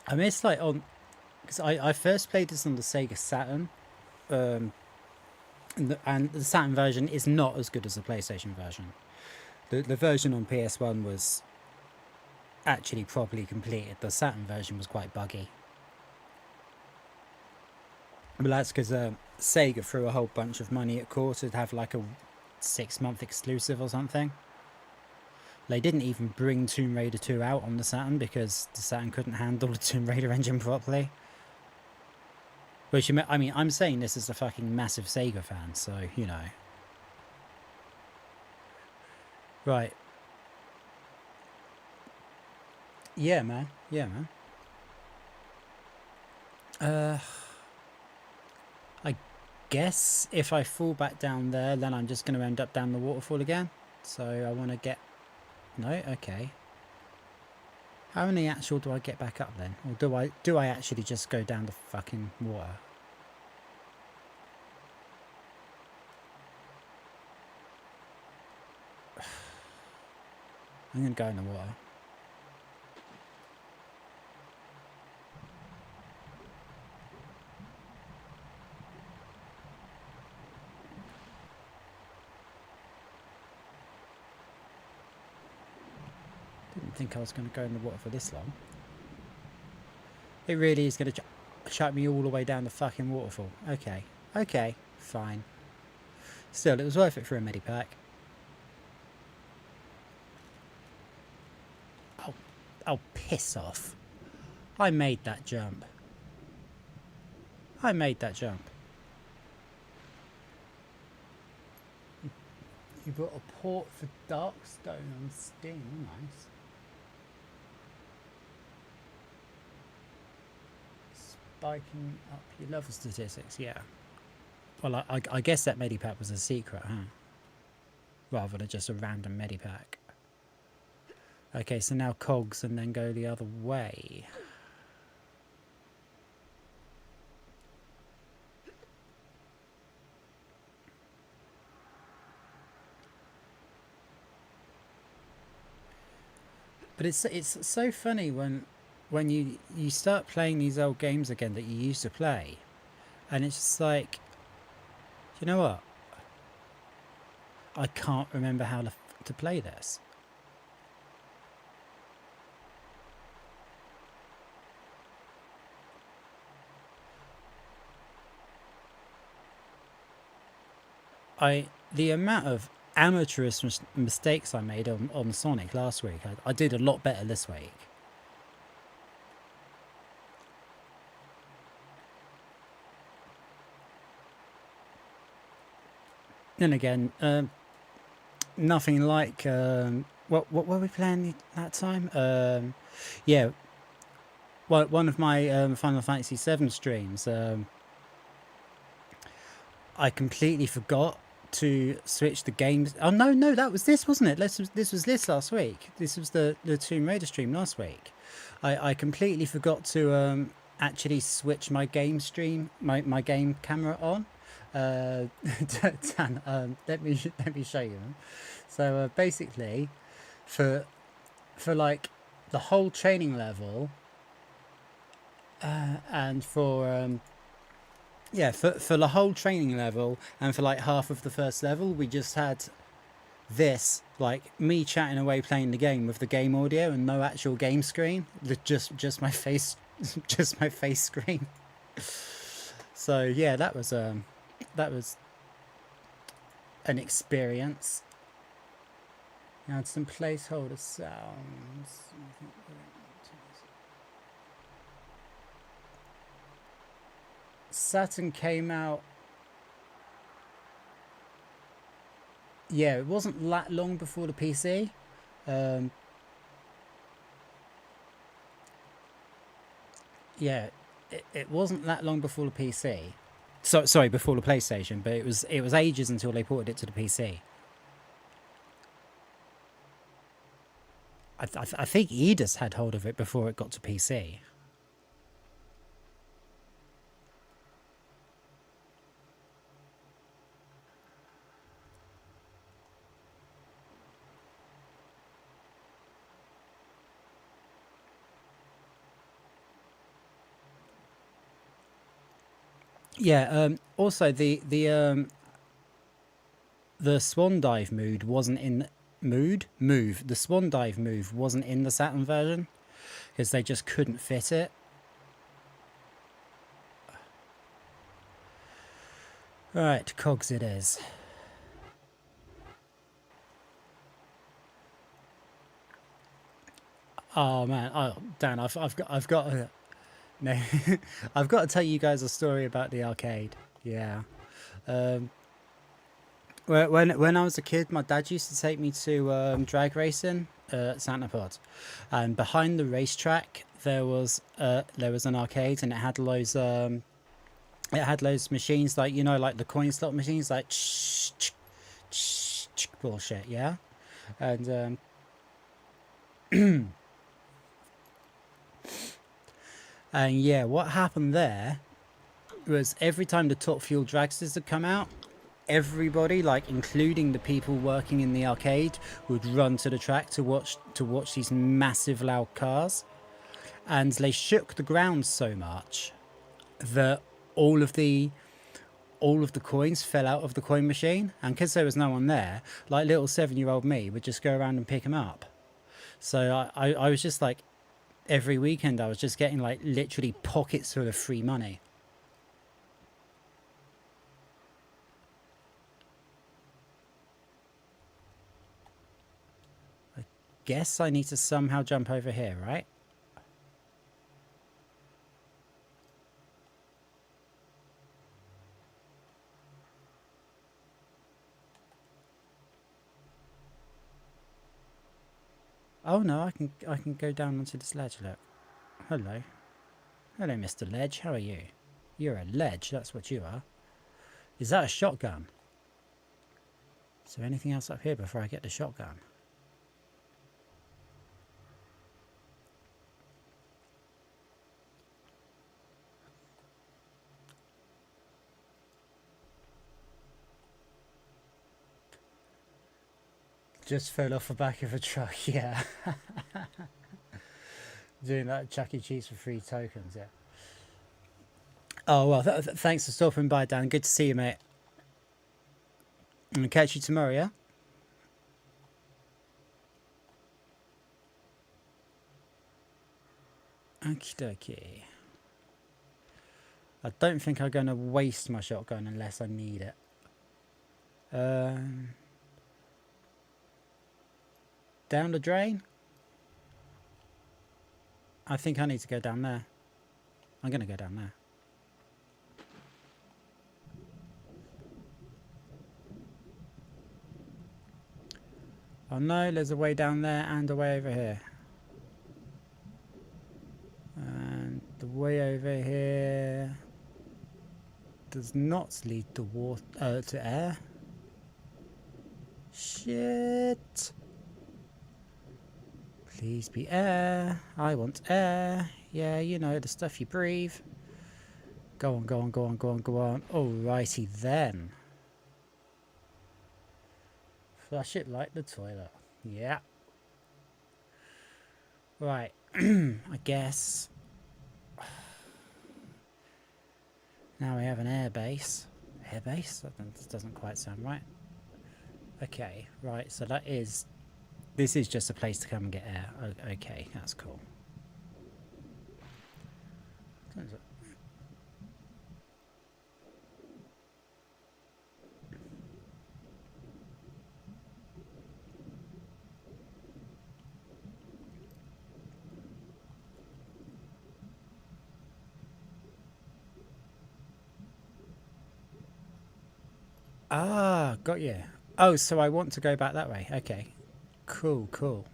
I mean, it's like on, because I first played this on the Sega Saturn, and the Saturn version is not as good as the PlayStation version. The version on PS1 was actually properly completed. The Saturn version was quite buggy. But that's because Sega threw a whole bunch of money at Core to have like a 6-month exclusive or something. They didn't even bring Tomb Raider 2 out on the Saturn because the Saturn couldn't handle the Tomb Raider engine properly. Which, I mean, I'm saying this as a fucking massive Sega fan, so, you know. Right. Yeah, man. Yeah, man. I guess if I fall back down there, then I'm just going to end up down the waterfall again. So I want to get... No? Okay. How many actual do I get back up then? Or do I actually just go down the fucking water? I'm going to go in the water. Didn't think I was going to go in the water for this long. It really is going to chuck me all the way down the fucking waterfall. Okay. Okay. Fine. Still, it was worth it for a medipack. Oh, piss off. I made that jump. I made that jump. You brought a port for Darkstone on Steam. Nice. Spiking up your level statistics, yeah. Well, I guess that medipack was a secret, huh? Rather than just a random medipack. Okay, so now cogs and then go the other way. But it's so funny when you start playing these old games again that you used to play, and it's just like, you know what? I can't remember how to play this. The amount of amateurish mistakes I made on Sonic last week, I did a lot better this week. Then again, nothing like what were we playing that time? Yeah, one of my Final Fantasy VII streams. I completely forgot to switch the games. Oh no, that was this, wasn't it? This was this last week. This was the Tomb Raider stream last week. I completely forgot to actually switch my game stream, my game camera on. Dan, let me show you. So basically, for like the whole training level, and for yeah, for the whole training level and for like half of the first level, we just had this, like me chatting away playing the game with the game audio and no actual game screen, just my face, just my face screen. So yeah, that was an experience. I had some placeholder sounds. Saturn came out. Yeah, it wasn't that long before the PC. Yeah, it wasn't that long before the PC. Sorry, before the PlayStation, but it was ages until they ported it to the PC. I think Edis had hold of it before it got to PC. Yeah. Also, the swan dive mood wasn't in move. The swan dive move wasn't in the Saturn version because they just couldn't fit it. Right, cogs it is. Oh man, oh Dan, I've got no, I've got to tell you guys a story about the arcade. Yeah. When I was a kid, my dad used to take me to drag racing at Santa Pod, and behind the racetrack there was an arcade, and it had loads machines, like, you know, like the coin slot machines, like bullshit, yeah. And and yeah, what happened there was every time the Top Fuel dragsters had come out, everybody, like including the people working in the arcade, would run to the track to watch these massive loud cars, and they shook the ground so much that all of the coins fell out of the coin machine, and because there was no one there, like little 7-year-old me would just go around and pick them up. So I was just like, every weekend I was just getting like literally pockets full of free money. Guess I need to somehow jump over here, right? Oh no, I can go down onto this ledge, look. Hello. Hello, Mr. Ledge, how are you? You're a ledge, that's what you are. Is that a shotgun? Is there anything else up here before I get the shotgun? Just fell off the back of a truck, yeah. Doing that Chuck E. Cheese for free tokens, yeah. Oh, well, thanks for stopping by, Dan. Good to see you, mate. I'll catch you tomorrow, yeah? Okie dokie. I don't think I'm going to waste my shotgun unless I need it. Down the drain? I think I need to go down there. I'm going to go down there. Oh no, there's a way down there and a way over here. And the way over here does not lead to water, to air. Shit. Please be air. I want air. Yeah, you know, the stuff you breathe. Go on, go on, go on, go on, go on. Alrighty then. Flush it like the toilet. Yeah. Right. I guess. Now we have an air base. Air base? That doesn't quite sound right. Okay, right, so this is just a place to come and get air. Okay, that's cool. Ah, got you. Oh, so I want to go back that way. Okay. Cool, cool.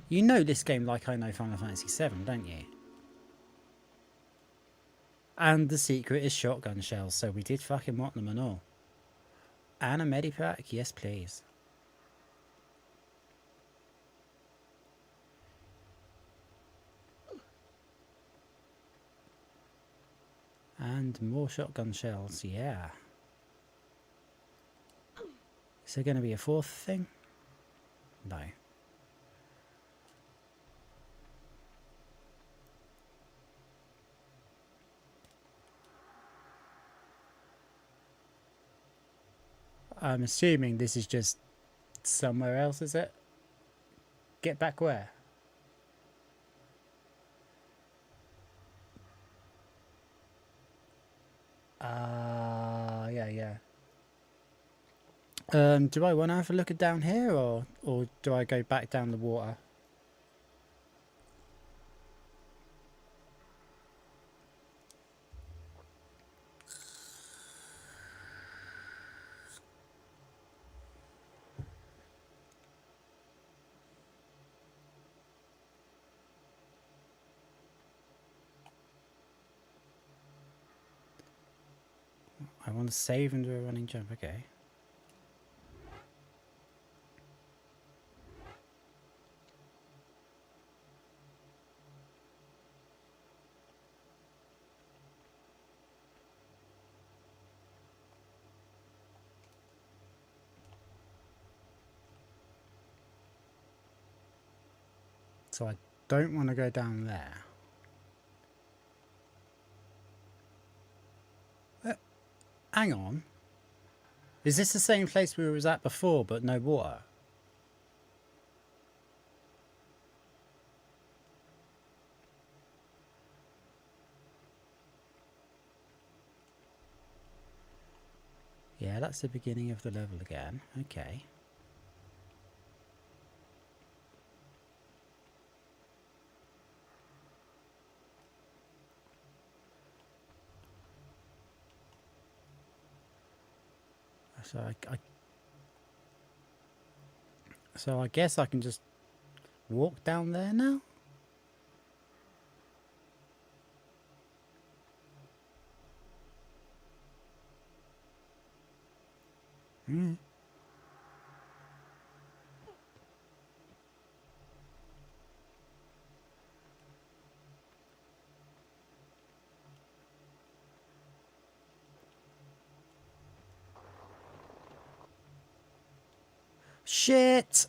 You know this game like I know Final Fantasy VII, don't you? And the secret is shotgun shells, so we did fucking want them and all. And a medipack, yes please. And more shotgun shells, yeah. Is there going to be a fourth thing? No. I'm assuming this is just somewhere else, is it? Get back where? Yeah. Do I want to have a look at down here, or do I go back down the water? I want to save and do a running jump, okay. So I don't want to go down there. Hang on. Is this the same place we was at before, but no water? Yeah, that's the beginning of the level again. Okay. So I guess I can just walk down there now? Hmm. Shit!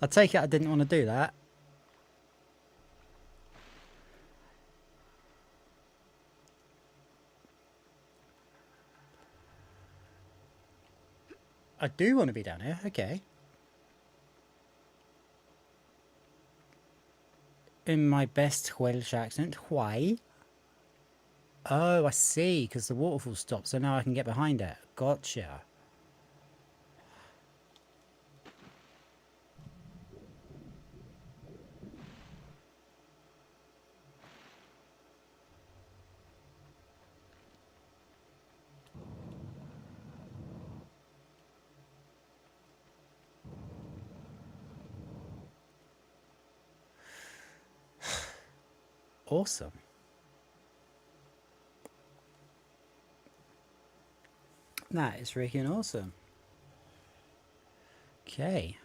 I take it I didn't want to do that. I do want to be down here, okay. In my best Welsh accent, why? Oh, I see, because the waterfall stopped, so now I can get behind it. Gotcha. Awesome. That is freaking awesome. Okay.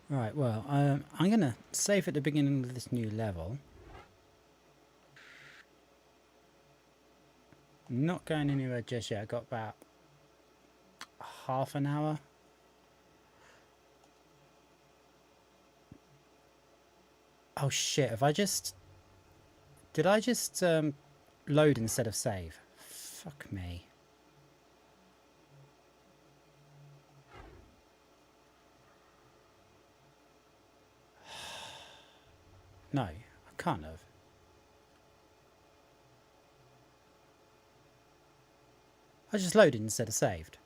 Right, well, I'm going to save at the beginning of this new level. Not going anywhere just yet. I got about half an hour. Oh shit, have I just... Did I just load instead of save? Fuck me. No, I can't have. I just loaded instead of saved.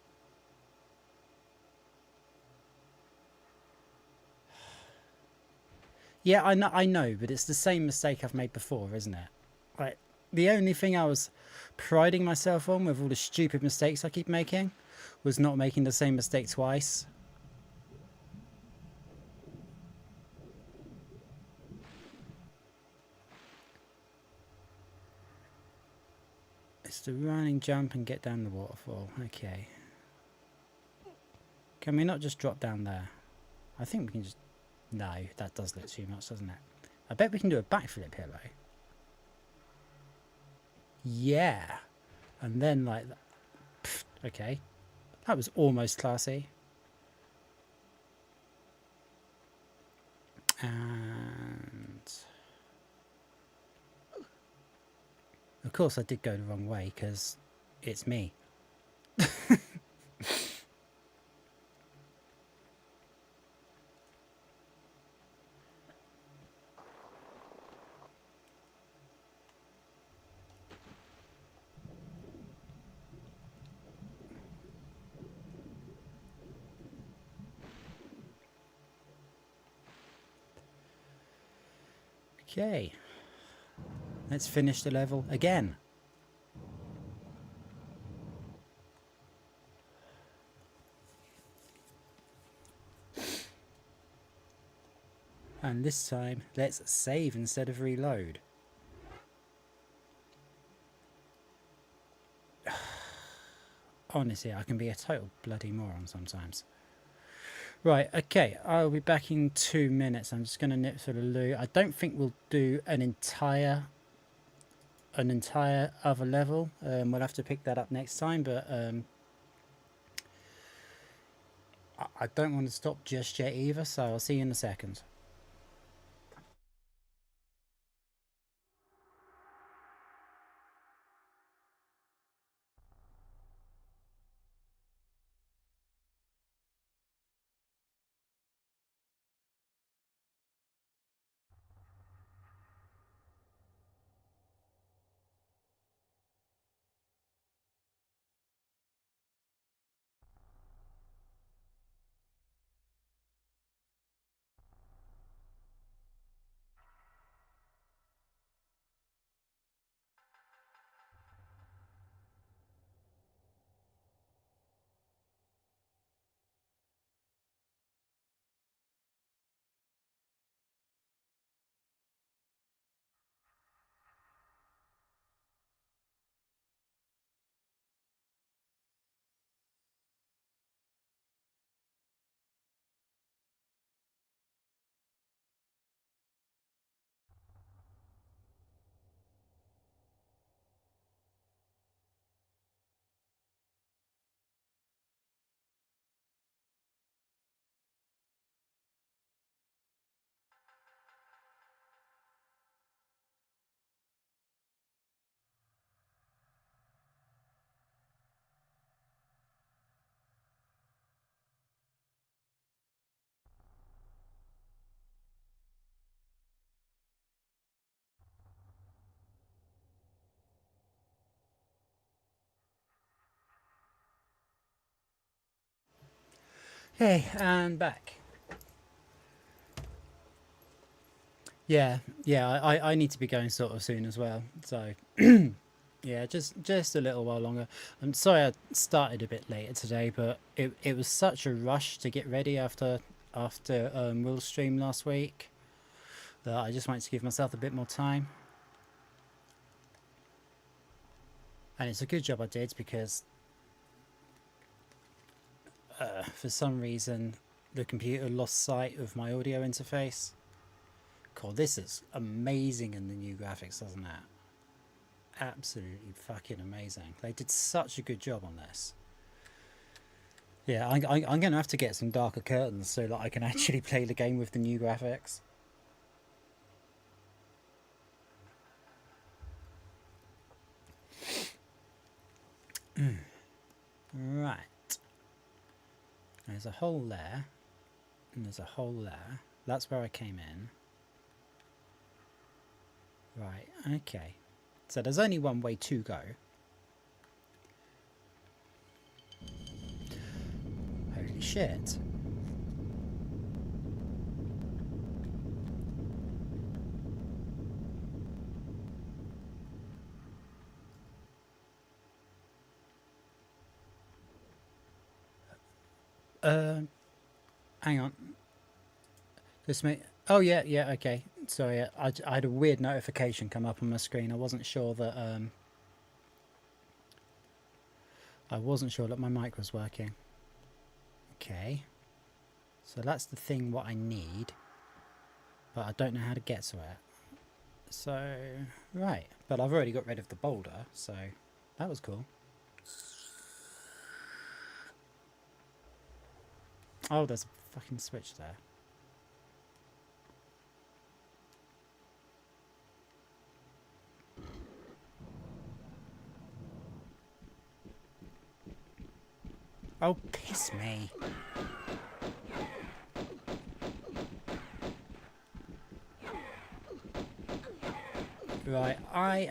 Yeah, I know, but it's the same mistake I've made before, isn't it? Like, the only thing I was priding myself on with all the stupid mistakes I keep making was not making the same mistake twice. it's the running, jump and get down the waterfall. Okay. Can we not just drop down there? I think we can just... No, that does look too much, doesn't it? I bet we can do a backflip here, though. Yeah. And then, like... Pfft, okay. That was almost classy. And... Of course I did go the wrong way, because it's me. Okay. Let's finish the level again. And this time, let's save instead of reload. Honestly, I can be a total bloody moron sometimes. Right, okay, I'll be back in 2 minutes. I'm just going to nip through the loot. I don't think we'll do an entire other level. We'll have to pick that up next time, but I don't want to stop just yet either, so I'll see you in a second. Hey, and back. Yeah, I need to be going sort of soon as well, so yeah, just a little while longer. I'm sorry I started a bit later today, but it was such a rush to get ready after Will's stream last week that I just wanted to give myself a bit more time. And it's a good job I did, because for some reason the computer lost sight of my audio interface. God, this is amazing in the new graphics, doesn't it? Absolutely fucking amazing. They did such a good job on this. Yeah, I'm going to have to get some darker curtains so that I can actually play the game with the new graphics. Right. There's a hole there. And there's a hole there. That's where I came in. Right, okay. So there's only one way to go. Holy shit. Hang on. This may... Oh, yeah, okay. Sorry, I had a weird notification come up on my screen. I wasn't sure that I wasn't sure that my mic was working. Okay. So that's the thing what I need. But I don't know how to get to it. So, right. But I've already got rid of the boulder, so that was cool. Oh, there's a fucking switch there. Oh, piss me. Right, I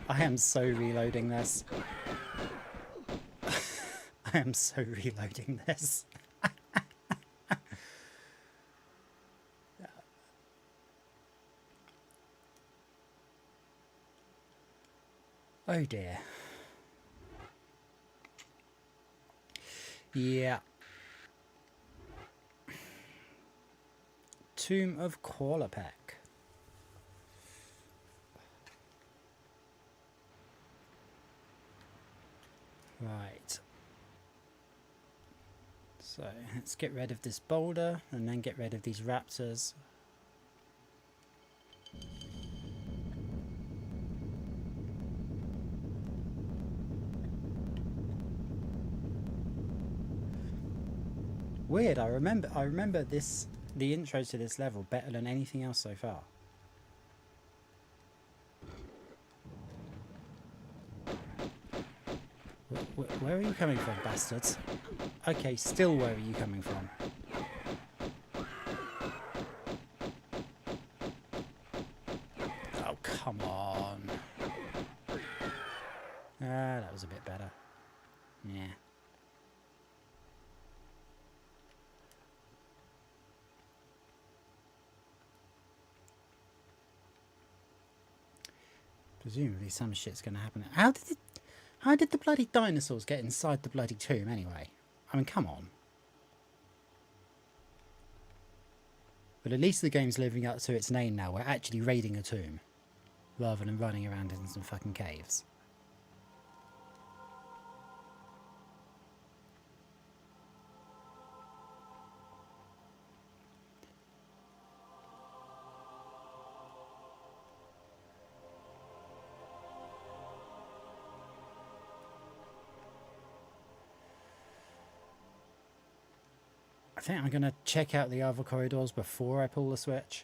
am so reloading this. I am so reloading this. Oh dear. Yeah. Tomb of Qualopec. Right. So let's get rid of this boulder and then get rid of these raptors. Weird, I remember this, the intro to this level better than anything else so far. Where are you coming from, bastards? Okay, still where are you coming from? Oh, come on. Ah, that was a bit better. Yeah. Presumably some shit's gonna happen. How did the bloody dinosaurs get inside the bloody tomb anyway? I mean, come on. But at least the game's living up to its name now. We're actually raiding a tomb, rather than running around in some fucking caves. I think I'm going to check out the other corridors before I pull the switch.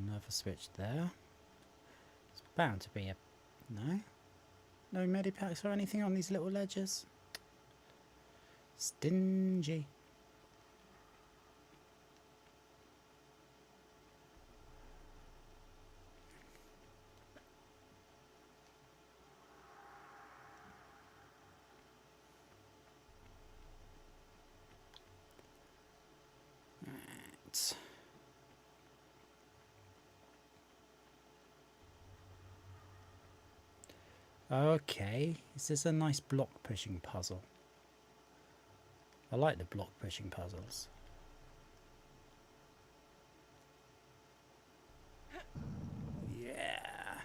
Another switch there. It's bound to be a... No? No medipacks or anything on these little ledges? Stingy. Right. Okay, this is a nice block pushing puzzle. I like the block pushing puzzles. Yeah.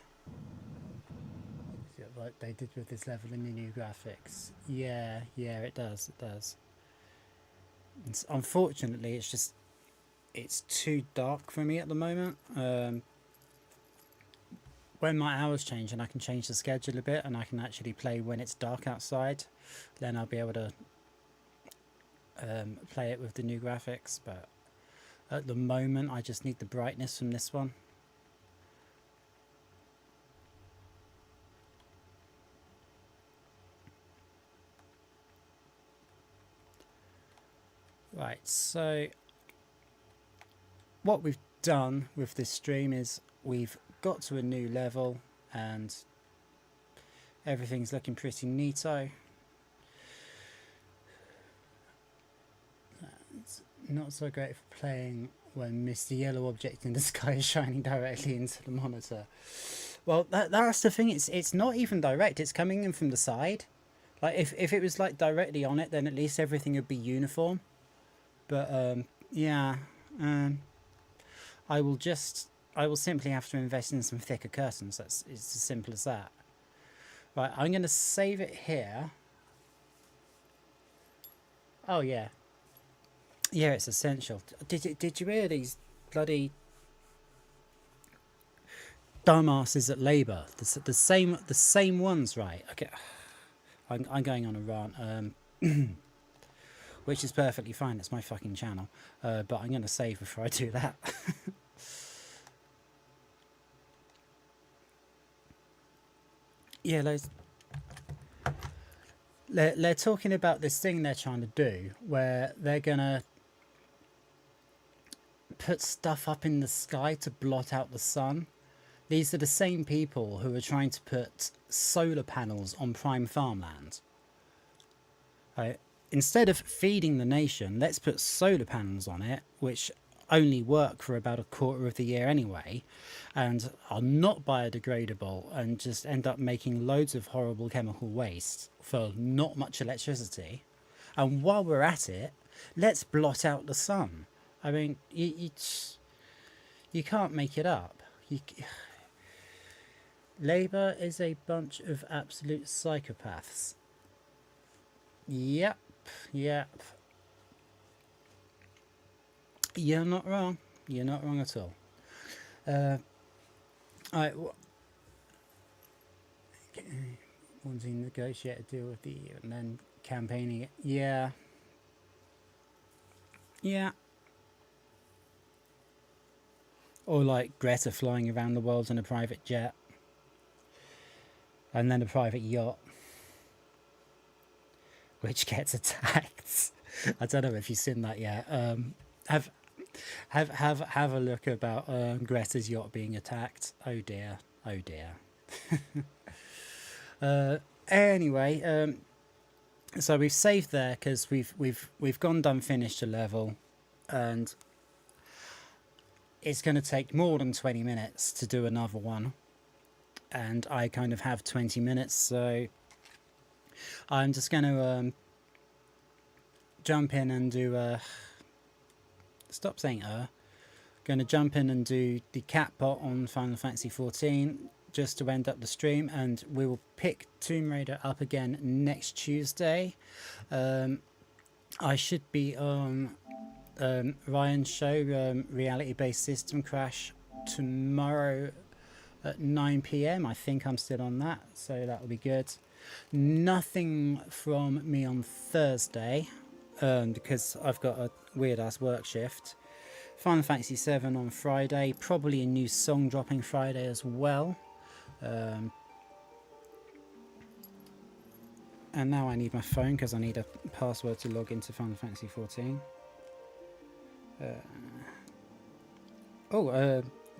Is it like they did with this level in the new graphics? Yeah, it does, it does. Unfortunately, it's too dark for me at the moment. When my hours change and I can change the schedule a bit and I can actually play when it's dark outside, then I'll be able to play it with the new graphics. But at the moment I just need the brightness from this one. Right, so what we've done with this stream is we've got to a new level and everything's looking pretty neato. It's not so great for playing when Mr. Yellow object in the sky is shining directly into the monitor. Well, that's the thing. It's not even direct. It's coming in from the side. Like if it was like directly on it, then at least everything would be uniform. But yeah, I will simply have to invest in some thicker curtains. It's as simple as that. Right, I'm gonna save it here. Oh yeah, yeah, it's essential. Did you hear these bloody dumbasses at Labour? The same ones, right? Okay, I'm going on a rant, which is perfectly fine. It's my fucking channel, but I'm gonna save before I do that. Yeah, they're talking about this thing they're trying to do, where they're gonna put stuff up in the sky to blot out the sun. These are the same people who are trying to put solar panels on prime farmland. Right? Instead of feeding the nation, let's put solar panels on it, which only work for about a quarter of the year anyway, and are not biodegradable, and just end up making loads of horrible chemical waste for not much electricity. And while we're at it, let's blot out the sun. I mean, you can't make it up. Labour is a bunch of absolute psychopaths. Yep. You're not wrong. You're not wrong at all. Wanting to negotiate a deal with the EU and then campaigning it. Yeah. Or like Greta flying around the world in a private jet. And then a private yacht. Which gets attacked. I don't know if you've seen that yet. Have a look about Greta's yacht being attacked. Oh dear. Anyway, so we've saved there because we've done finished a level, and it's going to take more than 20 minutes to do another one, and I kind of have 20 minutes, so I'm just going to jump in and do stop saying going to jump in and do the cat bot on Final Fantasy 14 just to end up the stream, and we will pick Tomb Raider up again next Tuesday. I should be on Ryan's show, Reality Based System Crash, tomorrow at 9 PM. I think I'm still on that, so that will be good. Nothing from me on Thursday, because I've got a weird ass work shift. Final Fantasy 7 on Friday, probably a new song dropping Friday as well. And now I need my phone because I need a password to log into Final Fantasy 14.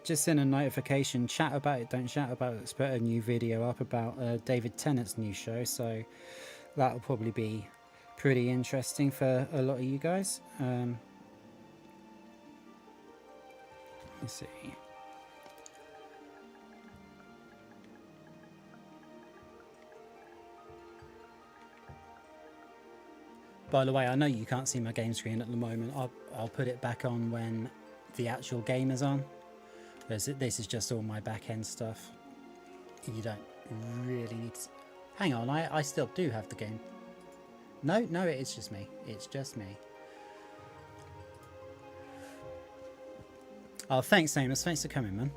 Just send a notification, chat about it, don't shout about it. Let's put a new video up about David Tennant's new show, so that'll probably be pretty interesting for a lot of you guys. Let's see. By the way, I know you can't see my game screen at the moment. I'll put it back on when the actual game is on. This is just all my back end stuff. You don't really need to... Hang on, I still do have the game. No, it's just me. It's just me. Oh, thanks, Amos. Thanks for coming, man.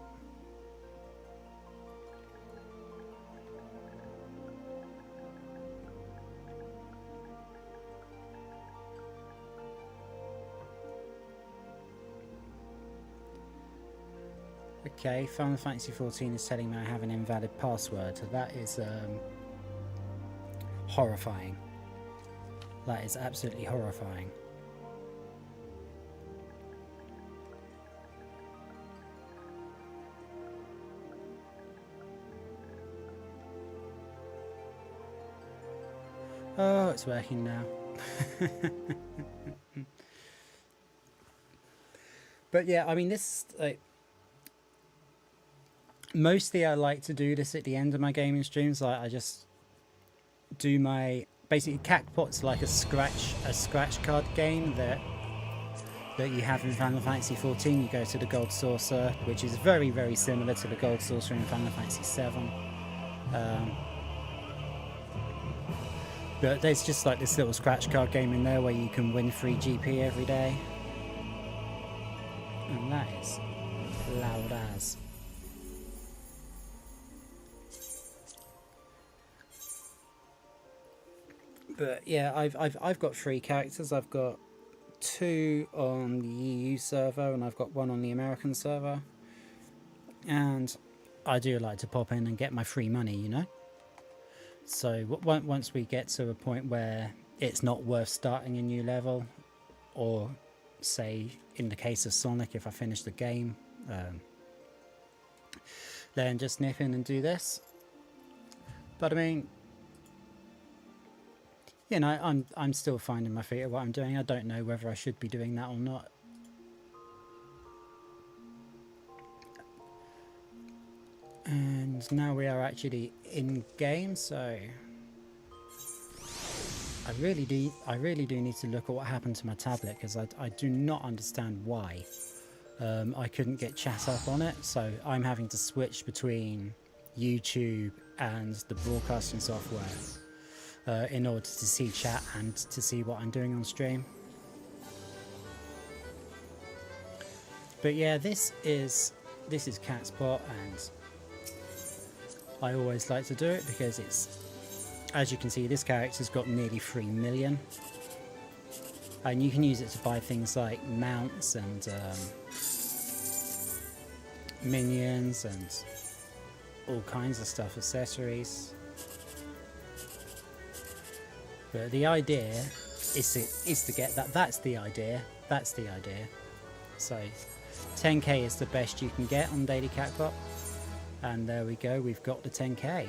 Okay, Final Fantasy 14 is telling me I have an invalid password. That is horrifying. That is absolutely horrifying. Oh, it's working now. But yeah, I mean, this mostly I like to do this at the end of my gaming streams. Like I just do my basically Cactpot's like a scratch card game that you have in Final Fantasy 14. You go to the Gold Saucer, which is very, very similar to the Gold Saucer in Final Fantasy 7. But there's just like this little scratch card game in there where you can win free GP every day. And that is loud as. But yeah, I've got 3 characters. I've got 2 on the EU server and I've got 1 on the American server. And I do like to pop in and get my free money, you know. So once we get to a point where it's not worth starting a new level, or say in the case of Sonic, if I finish the game, then just nip in and do this. But I mean, you know, I'm still finding my feet at what I'm doing. I don't know whether I should be doing that or not. And now we are actually in game, so I really do need to look at what happened to my tablet, because I do not understand why I couldn't get chat up on it. So I'm having to switch between YouTube and the broadcasting software in order to see chat and to see what I'm doing on stream. But yeah, this is Cat's Pot, and I always like to do it because it's, as you can see, this character's got nearly 3 million. And you can use it to buy things like mounts and minions and all kinds of stuff, accessories. But the idea is to get that. That's the idea. So 10k is the best you can get on Daily Catpot. And there we go, we've got the 10k.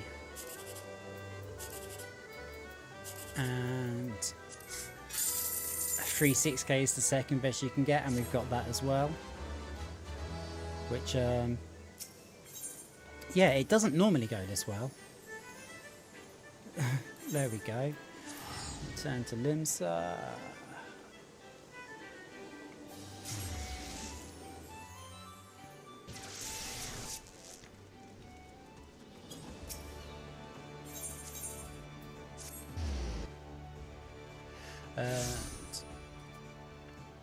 And 6k is the second best you can get, and we've got that as well. Which, yeah, it doesn't normally go this well. There we go. Turn to Limsa.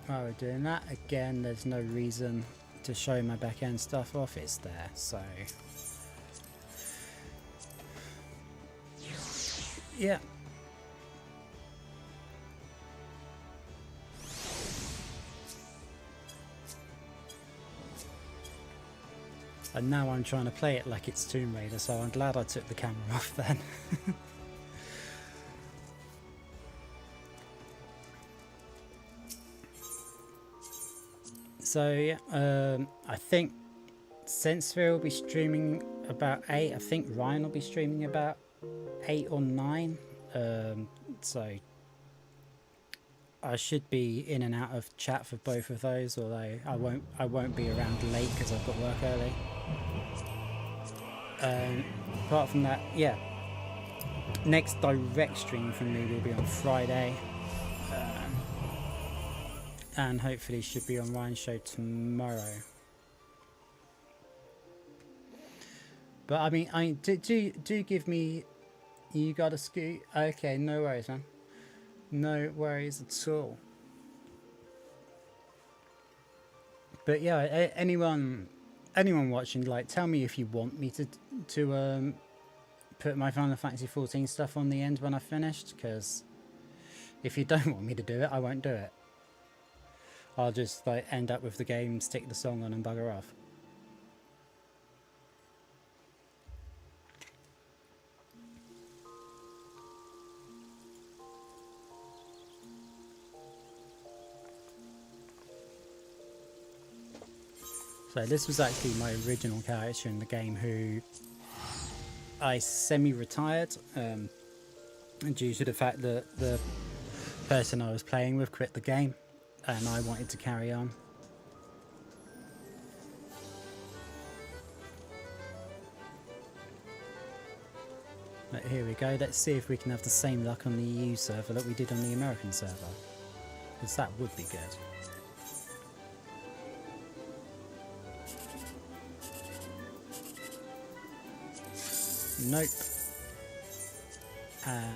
While we're doing that, again, there's no reason to show my back end stuff off, it's there, so yeah. And now I'm trying to play it like it's Tomb Raider, so I'm glad I took the camera off then. So yeah, I think Sensefear will be streaming about 8. I think Ryan will be streaming about 8 or 9. So I should be in and out of chat for both of those, although I won't be around late because I've got work early. Apart from that, yeah, next direct stream from me will be on Friday. And hopefully should be on Ryan's show tomorrow. But I mean, do give me. You got a scoot? Okay, no worries, man. No worries at all. But yeah, anyone watching, like, tell me if you want me to put my Final Fantasy 14 stuff on the end when I've finished. Because if you don't want me to do it, I won't do it. I'll just like end up with the game, stick the song on and bugger off. So this was actually my original character in the game, who I semi-retired due to the fact that the person I was playing with quit the game. And I wanted to carry on. But here we go. Let's see if we can have the same luck on the EU server that we did on the American server, because that would be good. Nope. And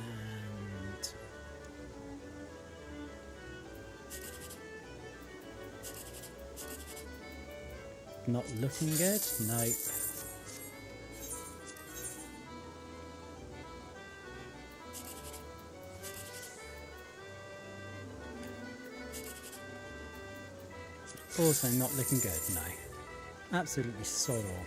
not looking good. Nope. Also not looking good. No. Absolutely sod all.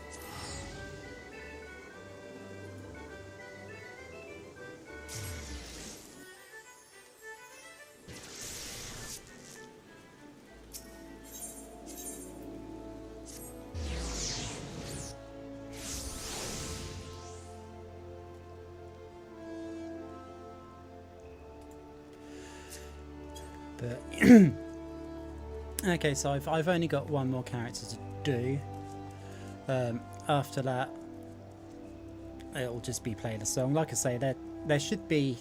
But okay, so I've only got one more character to do. After that, it'll just be playing a song. Like I say, there should be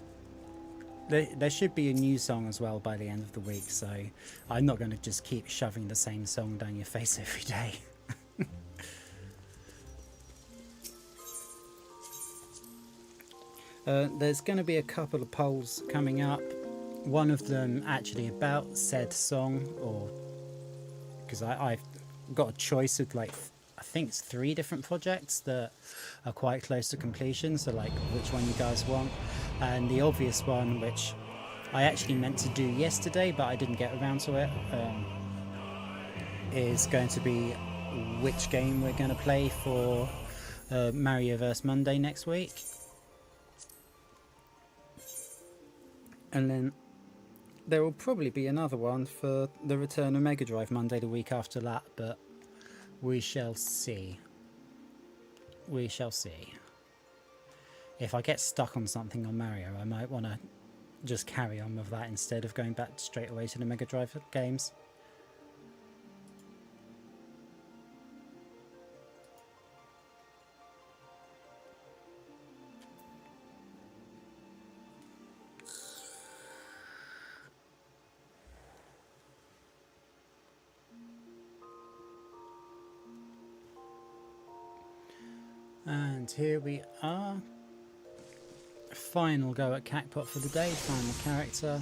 a new song as well by the end of the week. So I'm not going to just keep shoving the same song down your face every day. There's going to be a couple of polls coming up. One of them actually about said song, or because I've got a choice of like I think it's 3 different projects that are quite close to completion, so like which one you guys want. And the obvious one, which I actually meant to do yesterday but I didn't get around to it, is going to be which game we're going to play for Marioverse Monday next week. And then there will probably be another one for the return of Mega Drive Monday the week after that, but we shall see. We shall see. If I get stuck on something on Mario, I might want to just carry on with that instead of going back straight away to the Mega Drive games. And here we are. Final go at Cacpot for the day, final character.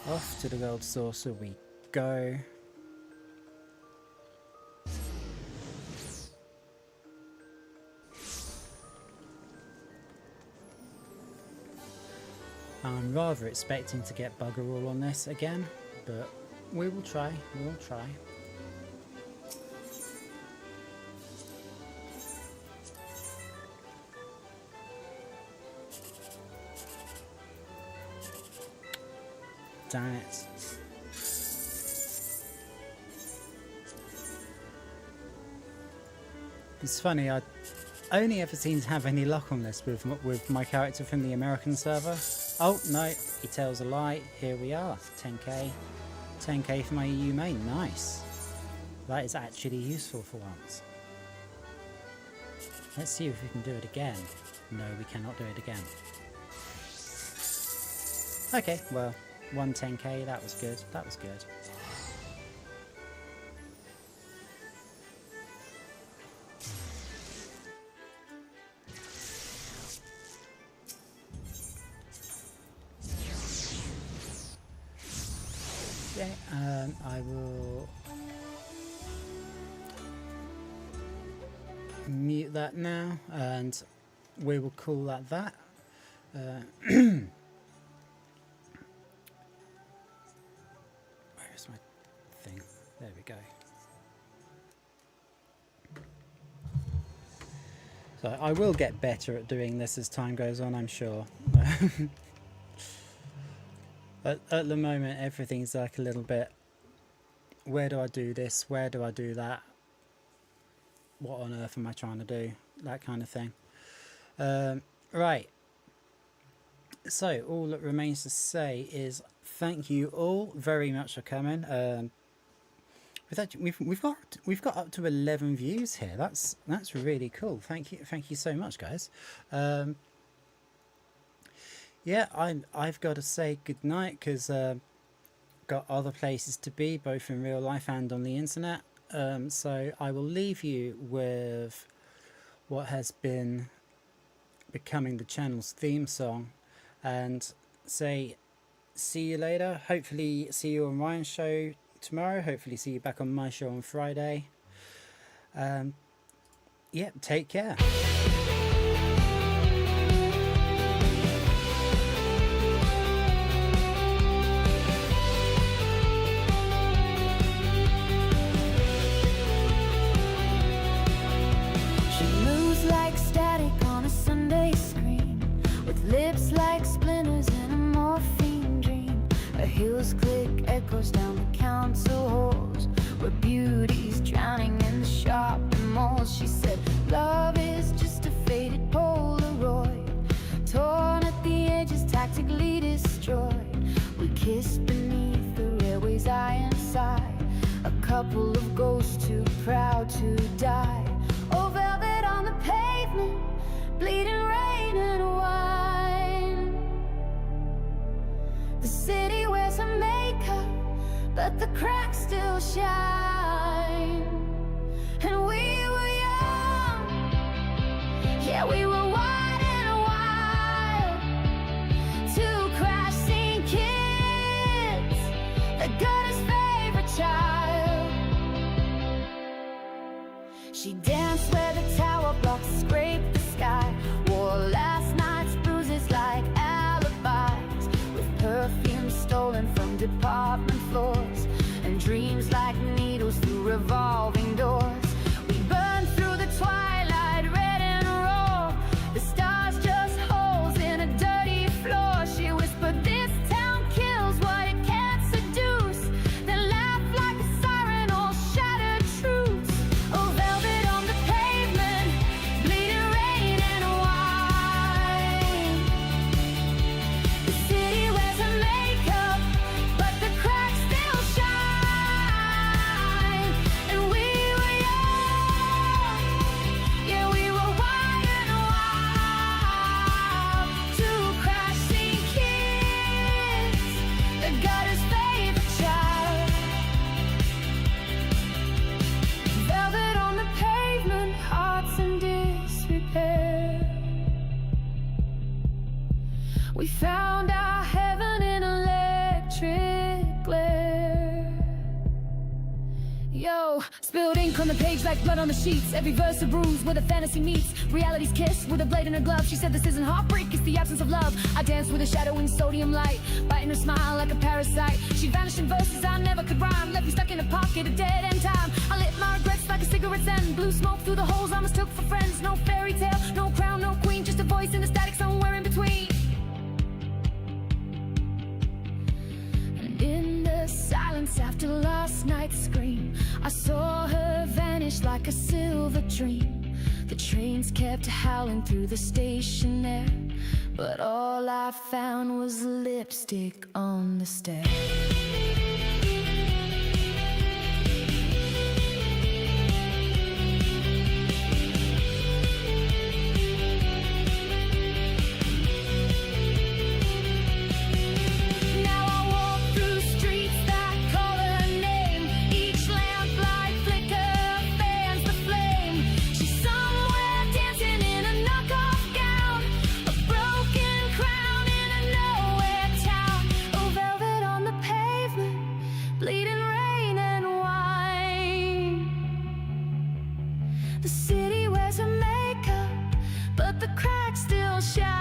Off to the gold saucer we go. I'm rather expecting to get bugger all on this again, but we will try, we will try. Damn it. It's funny, I only ever seem to have any luck on this with my character from the American server. Oh no, he tells a lie. Here we are, 10k. 10k for my EU main, nice. That is actually useful for once. Let's see if we can do it again. No, we cannot do it again. Okay, well, 110k, that was good, that was good. Okay, I will mute that now, and we will call that that. Where's my thing? There we go. So I will get better at doing this as time goes on, I'm sure. At the moment, everything's like a little bit, where do I do this? Where do I do that? What on earth am I trying to do? That kind of thing. Right. So all that remains to say is thank you all very much for coming. we've got up to 11 views here. That's really cool. Thank you so much, guys. Yeah, I've got to say good night because got other places to be, both in real life and on the internet. So I will leave you with what has been becoming the channel's theme song, and say see you later. Hopefully see you on Ryan's show tomorrow. Hopefully see you back on my show on Friday. Yeah, take care. She moves like static on a Sunday screen, with lips like splinters in a morphine dream. Her heels click echoes down the council halls, where beauty's drowning in the shopping malls. She said, love is just a faded Polaroid, torn at the edges, tactically destroyed. We kissed beneath the railway's iron side, a couple of ghosts too proud to die. Oh, velvet on the pavement, bleeding rain and wine. The city wears her makeup, but the cracks still shine. And we were young, yeah, we were wide and wild. Two crash scene kids, the gutter's favorite child. She danced where the tower blocks scraped the sky, wore last night's bruises like alibis, with perfume stolen from department floors, and dreams like needles through revolving doors. We burned through the twilight, red and raw, the stars just holes in a dirty floor. She whispered, this town kills what it can't seduce, then laughed like a siren, all shattered truths. Oh, velvet on the pavement, bleeding rain and wine. The city wears her makeup, but the cracks still shine. And we were young, yeah, we were wide and wild. Two crashing kids, the gutter's favorite child. Velvet on the pavement, hearts in disrepair. We found our heaven in electric glare. Yo, spilled ink on the page like blood on the sheets. Every verse a bruise where the fantasy meets reality's kiss with a blade in her glove. She said this isn't heartbreak, it's the absence of love. I danced with a shadow in sodium light, biting her smile like a parasite. She vanished in verses I never could rhyme, left me stuck in a pocket of dead end time. I lit my regrets like a cigarette's end, blew smoke through the holes I mistook for friends. No fairy tale, no crown, no queen, just a voice in the static somewhere in between. And in the silence after last night's scream, I saw her vanish like a silver dream. The trains kept howling through the station there, but all I found was lipstick on the stair. Now I walk through streets that call her name. Each lamplight flicker fans the flame. She's somewhere dancing in a knockoff gown, a broken crown in a nowhere town. Oh, velvet on the pavement, bleeding rain and wine. The city wears her makeup, but the cracks still shine.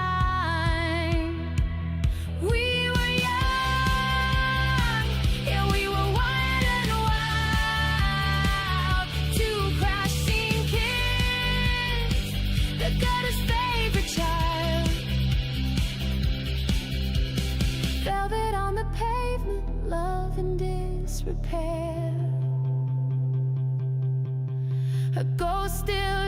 We were young, yeah, we were wide and wild. Two crashing kids, the gutter's favorite child. Velvet on the pavement, love in disrepair. Her ghost still